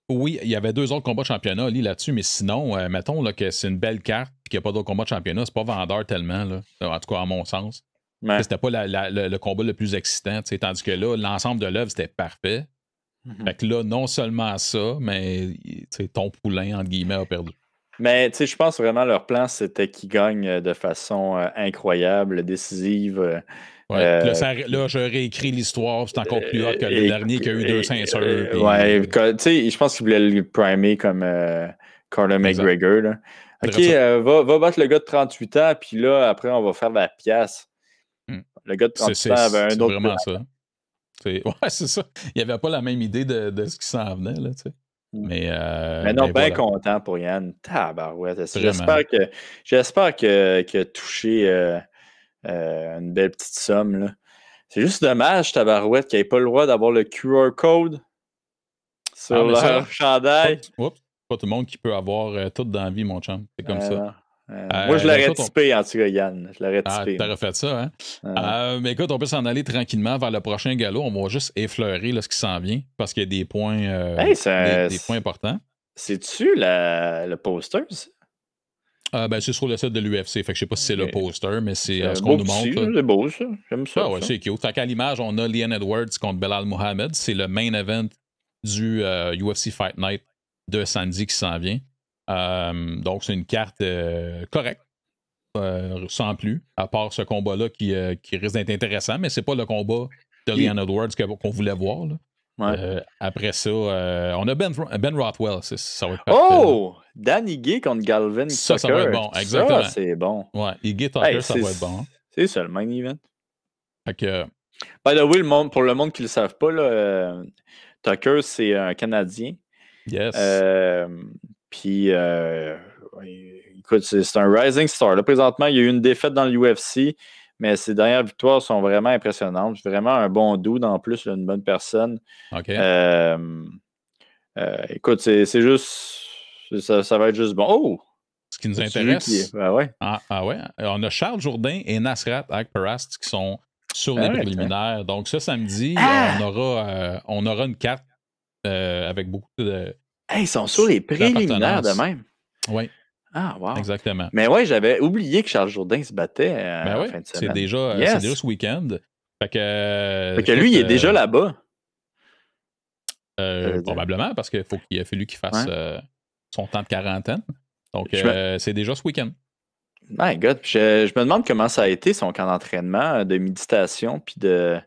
oui, il y avait 2 autres combats de championnat là-dessus, mais sinon, mettons là, que c'est une belle carte et qu'il n'y a pas d'autres combats de championnat, c'est pas vendeur tellement, là, en tout cas à mon sens. Ouais. C'était pas le combat le plus excitant, tandis que là, l'ensemble de l'œuvre, c'était parfait. Fait que là, non seulement ça, mais ton poulain, entre guillemets, a perdu. Mais tu sais, je pense vraiment leur plan, c'était qu'ils gagnent de façon incroyable, décisive. Là, je réécris l'histoire, c'est encore plus hot que le dernier qui a eu 2 ceintures. Ouais, tu sais, je pense qu'ils voulaient le primer comme Conor McGregor. Là. OK, va battre le gars de 38 ans, puis là, après, on va faire de la pièce. Le gars de 38 ans avait un autre. C'est vraiment ça. Ouais, c'est ça. Il n'y avait pas la même idée de ce qui s'en venait, là, tu sais. Mais non, bien content pour Yann. Tabarouette. J'espère qu'il a touché une belle petite somme. Là. C'est juste dommage, Tabarouette, qu'il n'ait pas le droit d'avoir le QR code sur leur chandail. Pas tout le monde qui peut avoir tout dans la vie, mon chum. C'est comme ça. Moi, je l'aurais typé, en tout cas, Yann. Je l'aurais typé. T'aurais fait ça, hein? Mais écoute, on peut s'en aller tranquillement vers le prochain galop. On va juste effleurer là, ce qui s'en vient parce qu'il y a des points, des points importants. C'est-tu le poster, ça? C'est sur le site de l'UFC. Fait que je sais pas si c'est le poster, mais c'est ce qu'on nous montre. C'est beau, ça. J'aime ça. Ouais, c'est cute. Fait qu'à l'image, on a Leon Edwards contre Belal Mohamed. C'est le main event du UFC Fight Night de samedi qui s'en vient. Donc, c'est une carte correcte, sans plus, à part ce combat-là qui risque d'être intéressant, mais c'est pas le combat de Leon Edwards qu'on voulait voir. Là. Ouais. Après ça, on a Ben Rothwell. Ça va être parfait, Dan Ige contre Galvin Tucker. Ça va être bon, exactement. Ça, c'est bon. Ouais, Ige Tucker, ça va être bon. C'est ça, le main event. Fait que... By the way, pour le monde qui ne le savent pas, là, Tucker, c'est un Canadien. Yes. Puis, écoute, c'est un rising star. Là, présentement, il y a eu une défaite dans l'UFC, mais ses dernières victoires sont vraiment impressionnantes. Vraiment un bon dude en plus, là, une bonne personne. OK. Écoute, c'est juste... Ça va être juste bon. Oh! Ce qui nous intéresse... ouais. Ouais. On a Charles Jourdain et Nasrat Akparast qui sont sur les préliminaires. Donc, ce samedi, on aura une carte avec beaucoup de... ils sont sur les préliminaires de même. Oui. Ah, wow. Exactement. Mais ouais, j'avais oublié que Charles Jourdain se battait en fin de semaine. C'est déjà ce week-end. Fait que lui, il est déjà là-bas. Probablement, parce qu'il a fallu qu'il fasse son temps de quarantaine. Donc, c'est déjà ce week-end. My God, je me demande comment ça a été son camp d'entraînement de méditation puis de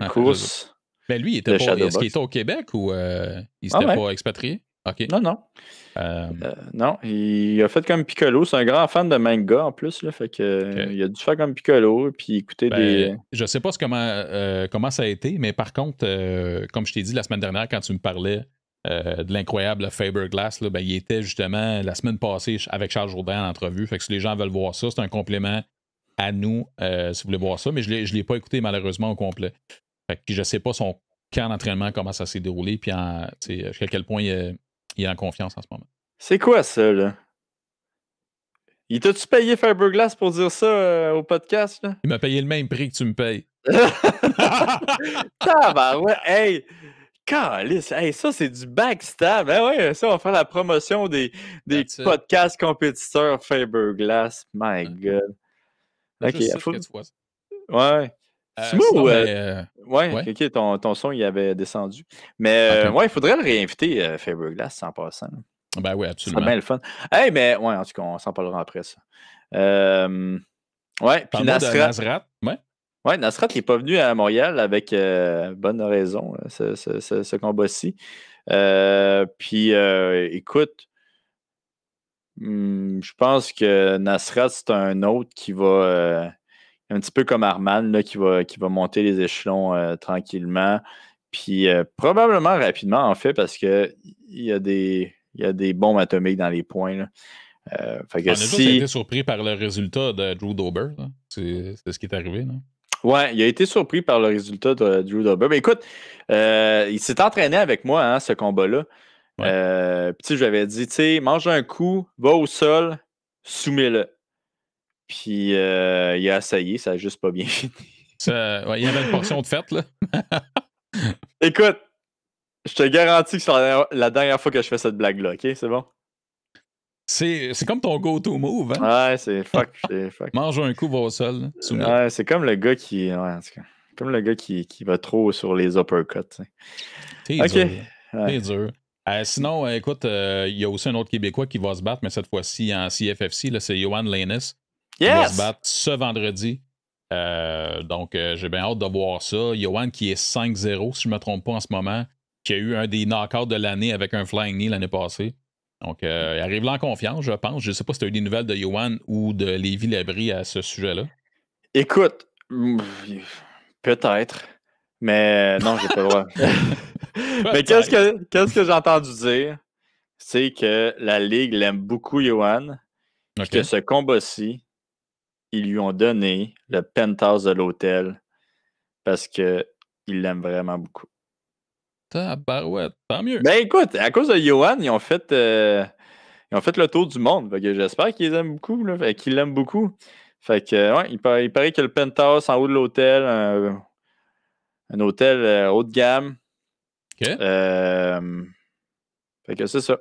course Ben lui, il était de pas. Est-ce qu'il Shadowbox. était au Québec ou il Ah s'était ouais, pas expatrié? OK. non, non. Euh, Non, il a fait comme Piccolo. C'est un grand fan de manga en plus, là, fait que OK. il a dû faire comme Piccolo puis écouter Ben, des. je sais pas comment ça a été, mais par contre, comme je t'ai dit la semaine dernière, quand tu me parlais de l'incroyable Faber Glass, là, ben, il était justement la semaine passée avec Charles Jourdain en entrevue. Fait que si les gens veulent voir ça, c'est un complément à nous si vous voulez voir ça, mais je ne l'ai pas écouté malheureusement au complet. Fait que je sais pas son camp d'entraînement, comment ça s'est déroulé, puis jusqu'à quel point il est en confiance en ce moment. C'est quoi ça, là? Il t'a-tu payé Fiberglass pour dire ça au podcast, là? Il m'a payé le même prix que tu me payes. Tabarouette, hey! Calice, hey, ça c'est du backstab. Ben ouais, ça, on va faire la promotion des That's it. podcasts compétiteurs Fiberglass. My Ouais. God. C'est Ok, juste ça que tu vois. Ouais. C'est moi Sinon, ou. ben, Ouais, ouais. ok, ton son il avait descendu. Mais Ok. ouais, il faudrait le réinviter, Fiberglass, en passant. Ben oui, Ça serait absolument. bien le fun. Hey, mais ouais, en tout cas, on s'en parlera après ça. Ouais, puis Parle-moi de Nasrat. Nasrat. Ouais. Ouais, Nasrat n'est pas venu à Montréal avec bonne raison, ce combat-ci. Puis, écoute, je pense que Nasrat, c'est un autre qui va, un petit peu comme Arman, là, qui va monter les échelons tranquillement. Puis, probablement rapidement, en fait, parce qu'il y a des bombes atomiques dans les points. Là. Fait que On a juste été surpris par le résultat de Drew Dober. C'est ce qui est arrivé. Non? Ouais, il a été surpris par le résultat de Drew Dober. Mais écoute, il s'est entraîné avec moi, hein, ce combat-là. Ouais. Puis, tu sais, je lui avais dit, tu sais, mange un coup, va au sol, soumets-le. Puis, il a essayé, ça n'a juste pas bien fini. Ouais, il y avait une portion de fête, là. Écoute, je te garantis que c'est la dernière fois que je fais cette blague-là, OK? C'est bon? C'est comme ton go-to move, hein? Ouais, c'est fuck. Mange un coup, va au sol. Ouais, c'est comme le gars qui. Ouais, en tout cas, comme le gars qui va trop sur les uppercuts. C'est OK. dur. Ouais. C'est dur. Sinon, écoute, il y a aussi un autre Québécois qui va se battre, mais cette fois-ci en CFFC, là, c'est Johan Lainez. Qui va se battre ce vendredi. Donc, j'ai bien hâte de voir ça. Johan qui est 5-0, si je ne me trompe pas en ce moment, qui a eu un des knockouts de l'année avec un flying knee l'année passée. Donc, il arrive là en confiance, je pense. Je ne sais pas si tu as eu des nouvelles de Johan ou de Lévi Labrie à ce sujet-là. Écoute, peut-être, mais non, j'ai pas le droit. Mais qu'est-ce que j'ai entendu dire? C'est que la Ligue l'aime beaucoup, Johan. Okay. Que ce combat-ci, ils lui ont donné le penthouse de l'hôtel parce qu'ils l'aiment vraiment beaucoup. Tabarouette, tant mieux. Ben écoute, à cause de Johan, ils ont fait le tour du monde. Fait que j'espère qu'ils aiment beaucoup, là, qu'ils l'aiment beaucoup. Fait que, ouais, il paraît que le penthouse en haut de l'hôtel, un hôtel haut de gamme. OK. Fait que c'est ça.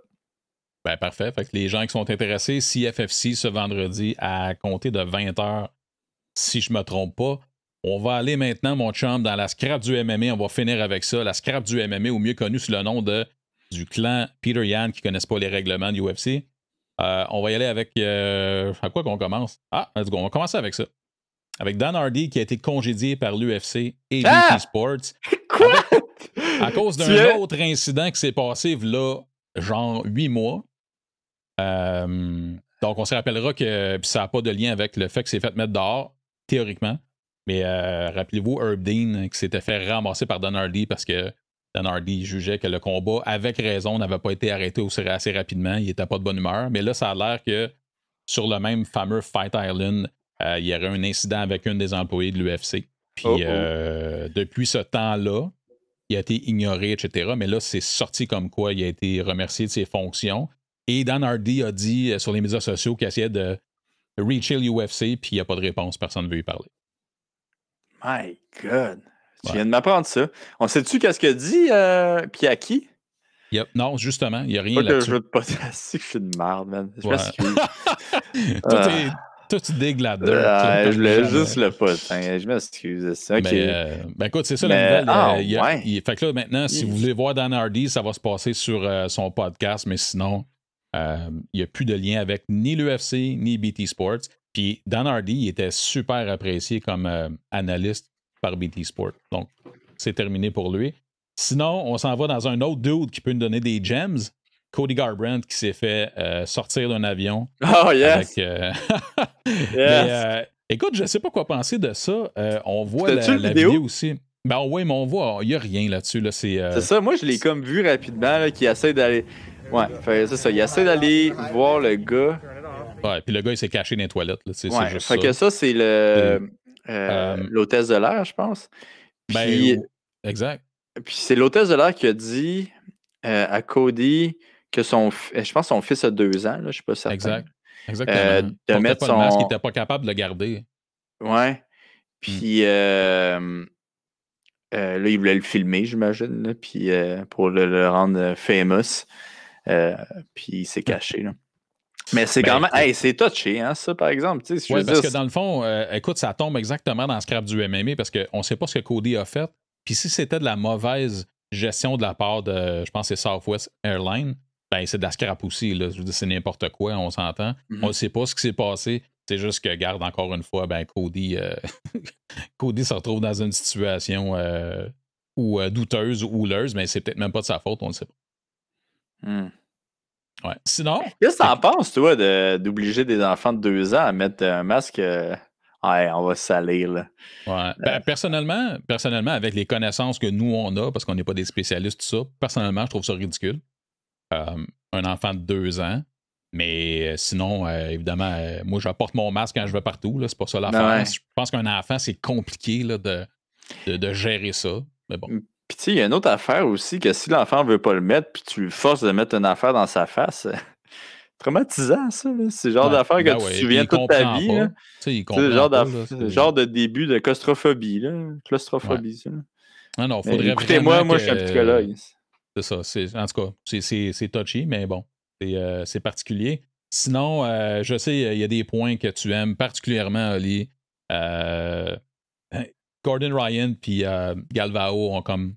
Ben parfait. Fait que les gens qui sont intéressés, CFFC ce vendredi à compter de 20h, si je ne me trompe pas. On va aller maintenant, mon chum, dans la scrap du MMA. On va finir avec ça. La scrap du MMA, ou mieux connu sous le nom du clan Peter Yan, qui ne connaissent pas les règlements de UFC. On va y aller avec... à quoi qu'on commence? Ah, let's go. On va commencer avec ça. Avec Dan Hardy, qui a été congédié par l'UFC et BT Sports. Quoi? À cause d'un autre incident qui s'est passé là, genre 8 mois. Donc, on se rappellera que ça n'a pas de lien avec le fait que c'est fait mettre dehors, théoriquement. Mais rappelez-vous Herb Dean qui s'était fait ramasser par Dan Hardy parce que Dan Hardy jugeait que le combat, avec raison, n'avait pas été arrêté assez rapidement. Il n'était pas de bonne humeur. Mais là, ça a l'air que sur le même fameux Fight Island, il y aurait un incident avec un des employés de l'UFC. Puis depuis ce temps-là, il a été ignoré, etc. Mais là, c'est sorti comme quoi il a été remercié de ses fonctions. Et Dan Hardy a dit sur les médias sociaux qu'il essayait de reacher l'UFC, puis il n'y a pas de réponse. Personne ne veut y parler. My God. Tu viens de m'apprendre ça. On sait-tu qu'est-ce que dit, puis à qui? Non, justement, il n'y a rien là-dessus. là-dessus. Je veux te passer assis que je suis de merde, man. Je m'excuse. Toi, tu digues la dirt. Je voulais juste le pote. Je m'excuse. Okay. Ben écoute, c'est ça la nouvelle. Fait que là, maintenant, si vous voulez voir Dan Hardy, ça va se passer sur son podcast, mais sinon, Il n'y a plus de lien avec ni l'UFC ni BT Sports. Puis Dan Hardy il était super apprécié comme analyste par BT Sport. Donc, c'est terminé pour lui. Sinon, on s'en va dans un autre dude qui peut nous donner des gems. Cody Garbrandt qui s'est fait sortir d'un avion. Oh, yes! Mais, écoute, je ne sais pas quoi penser de ça. On voit la vidéo aussi. Ben oui, mais on voit, il n'y a rien là-dessus. Là, c'est ça, moi je l'ai comme vu rapidement, là, qui essaie d'aller... Ouais, c'est ça, il essaie d'aller voir le gars. Ouais, puis le gars, il s'est caché dans les toilettes. Là, c'est juste fait ça. que ça, c'est l'hôtesse de l'air, je pense. Puis, exact. Puis c'est l'hôtesse de l'air qui a dit à Cody que je pense que son fils a 2 ans, là, je suis pas certain. Exact. Exactement. De mettre le masque, il n'était pas capable de le garder. Ouais. Puis là, il voulait le filmer, j'imagine, là, puis pour le rendre famous. Puis il s'est caché, là. Mais c'est quand même... Hey, c'est touché, hein, ça, par exemple. Oui, parce que dans le fond, écoute, ça tombe exactement dans le scrap du MMA parce qu'on ne sait pas ce que Cody a fait. Puis si c'était de la mauvaise gestion de la part de, je pense que c'est Southwest Airlines, ben c'est de la scrap aussi. Là. Je veux dire, c'est n'importe quoi, on s'entend. On ne sait pas ce qui s'est passé. C'est juste que, garde encore une fois, ben Cody, Cody se retrouve dans une situation douteuse ou houleuse, mais c'est peut-être même pas de sa faute, on ne le sait pas. Ouais. Sinon. Qu'est-ce que t'en penses, toi, d'obliger des enfants de 2 ans à mettre un masque? Ouais, on va se salir, là. Ouais. Ben, personnellement, avec les connaissances que nous, on a, parce qu'on n'est pas des spécialistes, tout ça, personnellement, je trouve ça ridicule. Un enfant de 2 ans. Mais sinon, évidemment, moi, j'apporte mon masque quand je vais partout. Là, c'est pas ça l'affaire. Ouais. Je pense qu'un enfant, c'est compliqué là, de gérer ça. Mais bon. Puis, tu sais, il y a une autre affaire aussi, que si l'enfant veut pas le mettre, puis tu le forces de mettre une affaire dans sa face, traumatisant, ça. Là. C'est le genre d'affaire que tu te souviens toute ta vie. C'est le genre de début de claustrophobie. Là. Claustrophobie, ça. Ah non, faudrait écoutez-moi, moi, je suis un psychologue. C'est ça. En tout cas, c'est touchy, mais bon, c'est particulier. Sinon, je sais, il y a des points que tu aimes particulièrement, Ali. Gordon Ryan puis Galvao ont comme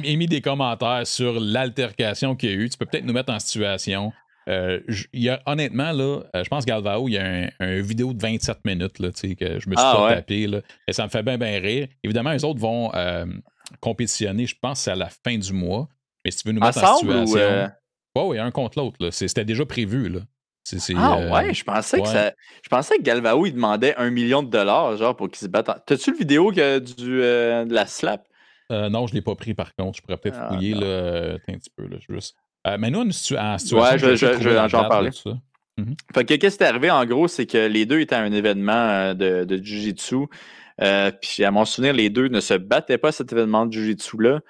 émis des commentaires sur l'altercation qu'il y a eu. Tu peux peut-être nous mettre en situation. Honnêtement, là, je pense que Galvao, il y a un vidéo de 27 minutes là, que je me suis pas tapé. Là, et ça me fait bien rire. Évidemment, les autres vont compétitionner, je pense que c'est à la fin du mois. Mais si tu veux nous mettre en situation. Oui, un contre l'autre. C'était déjà prévu. Là. Ouais, je pensais que Galvao, il demandait $1 million genre pour qu'il se batte. T'as-tu le vidéo de la slap? Non, je ne l'ai pas pris par contre. Je pourrais peut-être fouiller là, un petit peu. Là, juste. Mais nous, en situation. Ouais, j'en parlais. Fait que qu'est-ce qui est arrivé en gros, c'est que les deux étaient à un événement de Jiu-Jitsu. Puis à mon souvenir, les deux ne se battaient pas à cet événement de Jiu-Jitsu-là.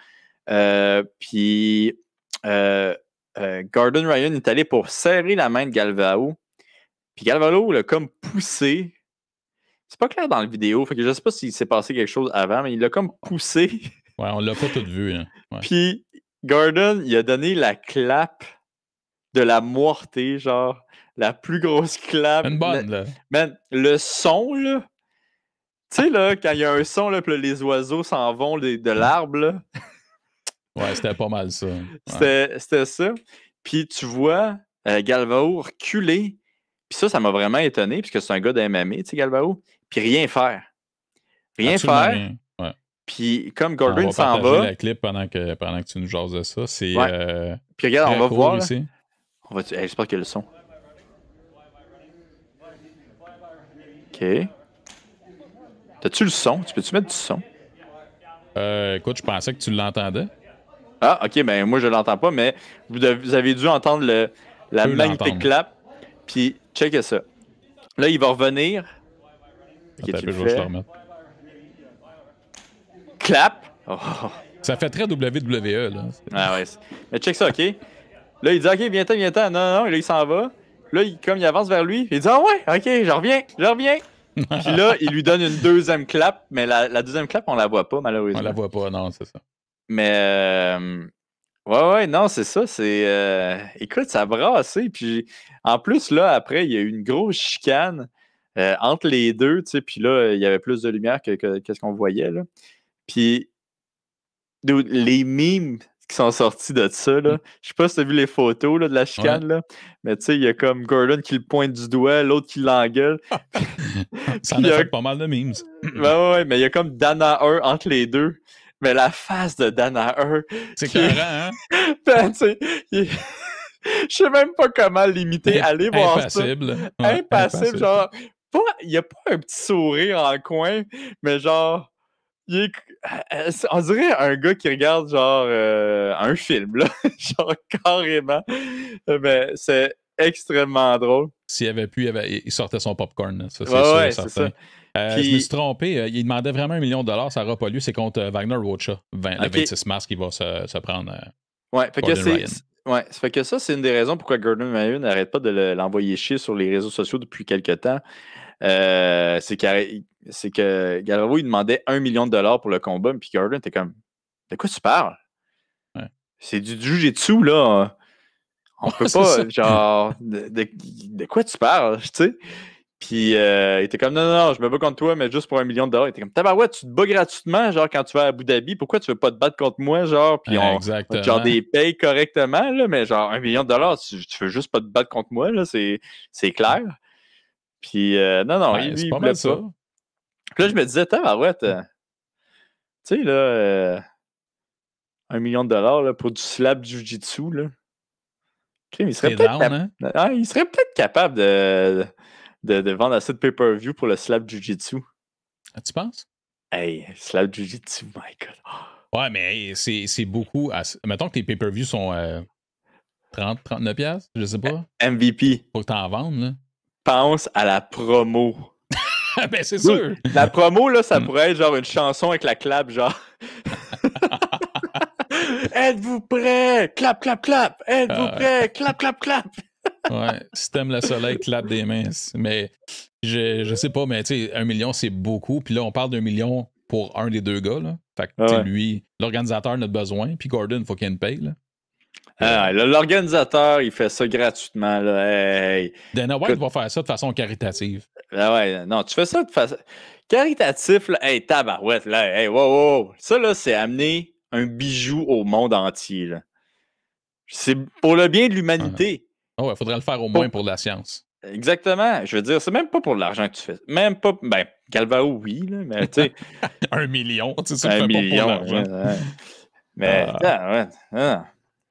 Puis Gordon Ryan est allé pour serrer la main de Galvao. Puis Galvao l'a comme poussé. C'est pas clair dans la vidéo. Fait que je sais pas s'il s'est passé quelque chose avant, mais il l'a comme poussé. Ouais, on l'a pas tout vu. Hein. Ouais. Puis Gordon, il a donné la clap de la moitié, genre la plus grosse clap. Une bonne, là. Man, le son, là. Tu sais, là, quand il y a un son, là, puis les oiseaux s'en vont de l'arbre, là. Ouais, c'était pas mal ça. Ouais. C'était ça. Puis tu vois Galvao reculer. Puis ça m'a vraiment étonné, puisque c'est un gars de MMA, tu sais, Galvao. Puis rien faire. Rien faire. Rien. Ouais. Puis comme Gordon s'en va. On va la clip pendant que tu nous jases de ça. C'est. Ouais. Puis regarde, on va voir. Ici. J'espère qu'il y a le son. OK. T'as-tu le son? Tu peux-tu mettre du son? Écoute, je pensais que tu l'entendais. Ah, OK, ben moi je l'entends pas, mais vous avez dû entendre la magnifique clap. Puis, check ça. Là, il va revenir. Okay, je vais le remettre. Clap. Oh. Ça fait très WWE, là. Ah ouais. Mais check ça, OK? Là, il dit, OK, viens-t'en. Non. Et là, il s'en va. Là, comme il avance vers lui, il dit, ah ouais, OK, je reviens. Puis là, il lui donne une deuxième clap, mais la deuxième clap, on la voit pas, malheureusement. On la voit pas, non, c'est ça. Mais ouais, non, c'est ça. Écoute, ça a brassé. Puis en plus, là, après, il y a eu une grosse chicane entre les deux, tu sais. Puis là, il y avait plus de lumière que ce qu'on voyait, là. Puis les memes qui sont sortis de ça. Là. Je sais pas si tu as vu les photos là, de la chicane, là, mais tu sais, il y a comme Gordon qui le pointe du doigt, l'autre qui l'engueule. Ça en a fait pas mal de memes. Ouais, mais il y a comme Dana entre les deux. Mais la face de Dana c'est écœurant, hein? Ben, tu sais, je sais même pas comment l'imiter. Allez voir impassible. ça. Ouais, impassible, genre... Il n'y a pas un petit sourire en coin, mais genre... on dirait un gars qui regarde genre un film, là. Genre carrément. Mais c'est extrêmement drôle. S'il avait pu, il sortait son popcorn. Ça, c'est ouais, sûr, c'est certain. ça. Je me suis trompé. Il demandait vraiment $1 million. Ça n'aura pas lieu. C'est contre Wagner Rocha, le 26 mars, qui va se prendre. Ouais, fait que ça fait que ça, c'est une des raisons pourquoi Gordon Mayer n'arrête pas de l'envoyer chier sur les réseaux sociaux depuis quelques temps. C'est que Galvao, il demandait $1 million pour le combat, puis Gordon était comme, de quoi tu parles? Ouais. C'est du jujitsu, là. On peut pas, genre, de quoi tu parles, tu sais? Puis il était comme, non, je me bats contre toi, mais juste pour $1 million. Il était comme, tabarouette, tu te bats gratuitement, genre, quand tu vas à Abu Dhabi, pourquoi tu veux pas te battre contre moi, genre? Puis on genre des payes correctement, là, mais genre, $1 million, tu veux juste pas te battre contre moi, là, c'est clair. Puis non, ouais, il pas voulait mal ça. Puis là, je me disais, tabarouette, tu sais, là, $1 million là, pour du slap jiu-jitsu, là. Il serait peut-être capable de vendre assez de pay-per-view pour le slap jiu-jitsu. Tu penses? Hey, slap jiu-jitsu, my God. Ouais, mais c'est beaucoup. Mettons que tes pay-per-views sont 30-39$, je sais pas. MVP. Faut que t'en vendes, là. Pense à la promo. Ben, c'est sûr. La promo, là, ça pourrait être genre une chanson avec la clap, genre. Êtes-vous prêts? Clap, clap, clap. Êtes-vous prêts? Clap, clap, clap. Ouais, si t'aimes le soleil, clap des mains. Mais je sais pas, mais tu sais, $1 million, c'est beaucoup. Puis là, on parle d'1 million pour un des deux gars, là. Fait que, tu sais, lui, l'organisateur en a besoin. Puis Gordon, il faut qu'il y ait une paye, là. L'organisateur, il fait ça gratuitement, là. Hey. Dana White va faire ça de façon caritative. Ouais, non, tu fais ça de façon caritatif, là. Hey, tabarouette, là. Hey, wow. Ça, là, c'est amener un bijou au monde entier, là. C'est pour le bien de l'humanité. Ah ouais, il faudrait le faire au moins pour la science. Exactement. Je veux dire, c'est même pas pour l'argent que tu fais. Même pas. Ben, Galvao, oui, là, mais tu sais. $1 million, tu sais, ça $1 fait million, pas pour l'argent. Ouais.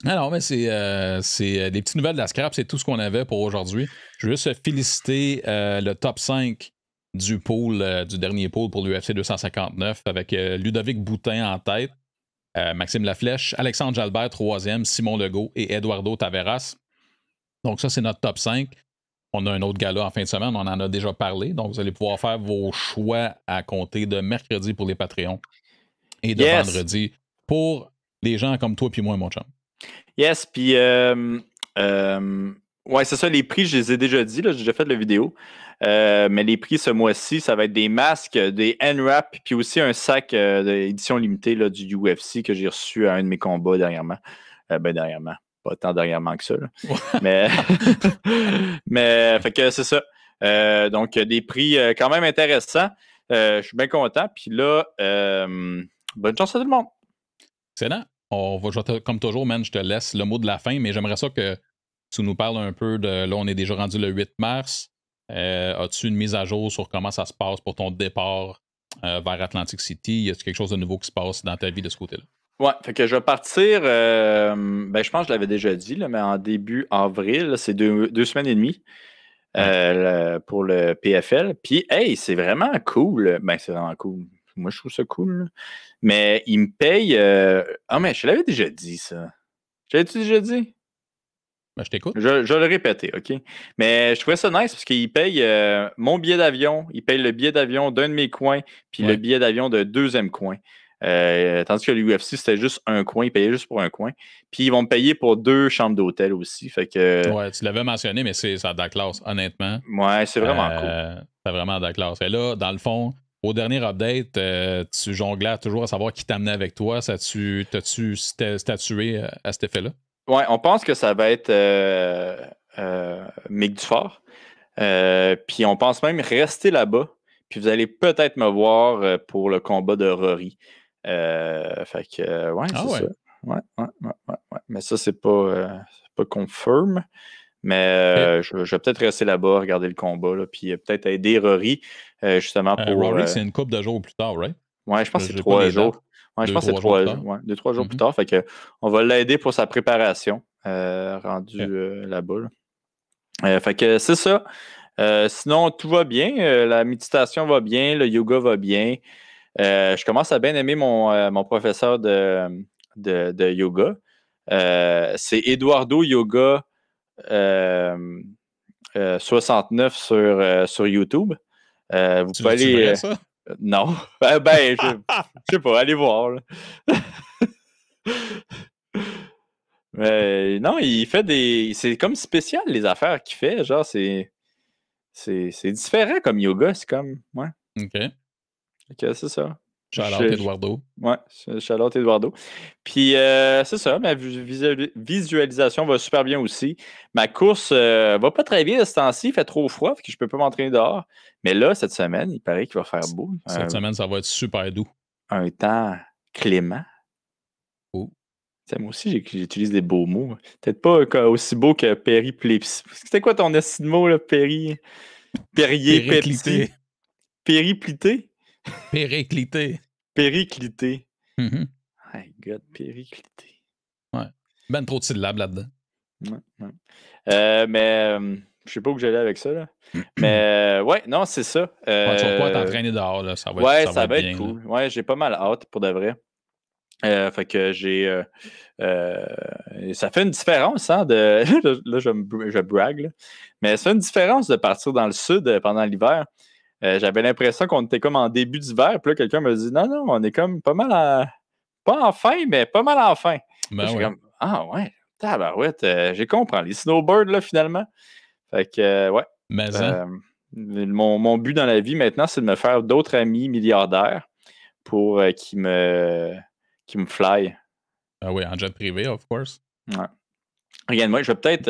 Mais, non, mais c'est des petites nouvelles de la scrap, c'est tout ce qu'on avait pour aujourd'hui. Je veux juste féliciter le top 5 du pool, du dernier pool pour l'UFC 259 avec Ludovic Boutin en tête, Maxime Laflèche, Alexandre Jalbert 3e, Simon Legault et Eduardo Taveras. Donc ça, c'est notre top 5. On a un autre gala en fin de semaine, on en a déjà parlé. Donc vous allez pouvoir faire vos choix à compter de mercredi pour les Patreons et de vendredi pour les gens comme toi puis moi, mon chum. Yes, puis ouais, c'est ça, les prix, je les ai déjà dit, là, j'ai déjà fait la vidéo. Mais les prix ce mois-ci, ça va être des masques, des N-Wrap, puis aussi un sac d'édition limitée là, du UFC que j'ai reçu à un de mes combats dernièrement. Dernièrement. Pas tant dernièrement que ça. Là. mais fait que c'est ça. Donc, des prix quand même intéressants. Je suis bien content. Puis là, bonne chance à tout le monde. Excellent. Comme toujours, man, je te laisse le mot de la fin, mais j'aimerais ça que tu nous parles un peu de... Là, on est déjà rendu le 8 mars. As-tu une mise à jour sur comment ça se passe pour ton départ vers Atlantic City? Y a-t-il quelque chose de nouveau qui se passe dans ta vie de ce côté-là? Ouais, fait que je vais partir, je pense que je l'avais déjà dit, là, mais en début avril, là, c'est 2 semaines et demie pour le PFL. Puis, hey, c'est vraiment cool. Ben, c'est vraiment cool. Moi, je trouve ça cool. Là. Mais il me paye. Mais je l'avais déjà dit, ça. Je l'avais déjà dit? Ben, je t'écoute. Je vais le répéter, OK? Mais je trouvais ça nice parce qu'il paye mon billet d'avion, il paye le billet d'avion d'un de mes coins, puis le billet d'avion de deuxième coin. Tandis que l'UFC, c'était juste un coin, ils payaient juste pour un coin. Puis ils vont me payer pour 2 chambres d'hôtel aussi. Fait que... Ouais, tu l'avais mentionné, mais ça a de la classe, honnêtement. Ouais, c'est vraiment cool. C'est vraiment de la classe. Et là, dans le fond, au dernier update, tu jonglais toujours à savoir qui t'amenait avec toi. T'as-tu statué à cet effet-là? Ouais, on pense que ça va être Mick Dufort. Puis on pense même rester là-bas. Puis vous allez peut-être me voir pour le combat de Rory. Fait que, ouais, c'est ça. Ouais. Mais ça, c'est pas confirm. Mais je vais peut-être rester là-bas, regarder le combat, là, puis peut-être aider Rory, justement pour... Rory, c'est une couple de jours plus tard, right? Ouais, je pense que c'est J'ai pas 3 les dates. jours. Ouais, je pense que c'est 2-3 jours 3 plus tard. jours. Ouais, 2-3 jours plus Mhm. tard. Fait que on va l'aider pour sa préparation, rendu là-bas. là. Fait que c'est ça. Sinon, tout va bien. La méditation va bien. Le yoga va bien. Je commence à bien aimer mon professeur de yoga. C'est Eduardo Yoga 69 sur YouTube. Vous Tu pouvez veux-tu aller. vrai, ça? Non. Je sais pas, allez voir. Là. Mais non, il fait des. C'est comme spécial les affaires qu'il fait. Genre, c'est différent comme yoga. C'est comme. Ouais. OK. Ok, c'est ça. Shout-out Eduardo. Ouais, shout-out Eduardo. Puis c'est ça, ma visualisation va super bien aussi. Ma course va pas très bien de ce temps-ci, il fait trop froid, fait que je peux pas m'entraîner dehors. Mais là, cette semaine, il paraît qu'il va faire beau. Cette semaine, ça va être super doux. Un temps clément. Oh. T'sais, moi aussi, j'utilise des beaux mots. Peut-être pas aussi beau que périplépsie. C'était quoi ton esti de mot, là? Perrier, Périclité. Périplité? Périclité. Périclité. Mm-hmm. My God, périclité. Ouais. Ben trop de syllabes là-dedans. Ouais. Mais je sais pas où j'allais avec ça, là. Mais ouais, non, c'est ça. Tu vas pas t'entraîner dehors, là. Ça va être, ça va être bien, cool. Là. Ouais, j'ai pas mal hâte, pour de vrai. Fait que j'ai... ça fait une différence, hein, de... là, je brague, là. Mais ça fait une différence de partir dans le sud pendant l'hiver. J'avais l'impression qu'on était comme en début d'hiver, puis là, quelqu'un me dit « Non, on est comme pas mal pas en fin, mais pas mal en fin. » Ben je suis ouais. comme « Ah ouais, tabarouette, j'ai compris. Les snowbirds, là, finalement. » Fait que, ouais. Mais mon but dans la vie, maintenant, c'est de me faire d'autres amis milliardaires pour qui me fly. Ah oui, en jet privé, of course. Ouais. Regarde-moi, je vais peut-être...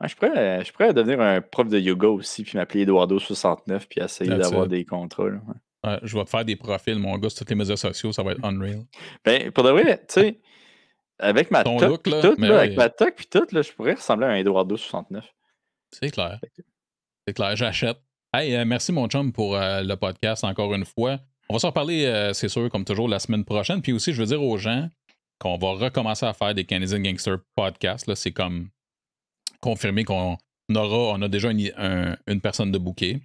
je pourrais devenir un prof de yoga aussi, puis m'appeler Eduardo69, puis essayer d'avoir des contrats. Là. Ouais, je vais te faire des profils, mon gars, sur tous les médias sociaux, ça va être unreal. Ben, pour de vrai, tu sais, avec ma toque puis tout, avec ma toque puis tout, là, je pourrais ressembler à un Eduardo69. C'est clair. C'est clair, j'achète. Hey, merci mon chum pour le podcast encore une fois. On va s'en reparler, c'est sûr, comme toujours, la semaine prochaine. Puis aussi, je veux dire aux gens qu'on va recommencer à faire des Canadian Gangster podcasts. Là, c'est comme confirmé qu'on a déjà une personne de booké.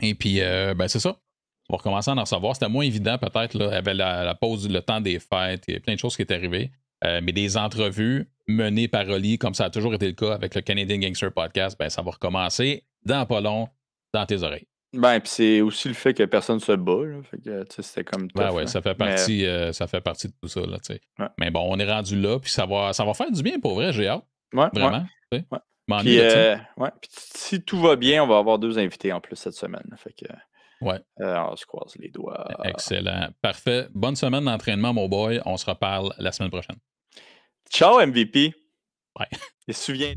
Et puis, ben c'est ça. On va recommencer à en recevoir. C'était moins évident peut-être, là, avec la pause, le temps des fêtes, il y a plein de choses qui est arrivées. Mais des entrevues menées par Oli, comme ça a toujours été le cas avec le Canadian Gangster Podcast, ben ça va recommencer dans pas long, dans tes oreilles. Ben, puis c'est aussi le fait que personne se bat. Là, fait que, c'était comme tough, Ben ouais, ça fait partie de tout ça. Là, ouais. Mais bon, on est rendu là, puis ça va faire du bien pour vrai, j'ai hâte. Ouais, vraiment. Ouais. Puis, puis si tout va bien, on va avoir 2 invités en plus cette semaine. Là, fait que, ouais. on se croise les doigts. Excellent. Parfait. Bonne semaine d'entraînement, mon boy. On se reparle la semaine prochaine. Ciao, MVP. Ouais. Et souviens.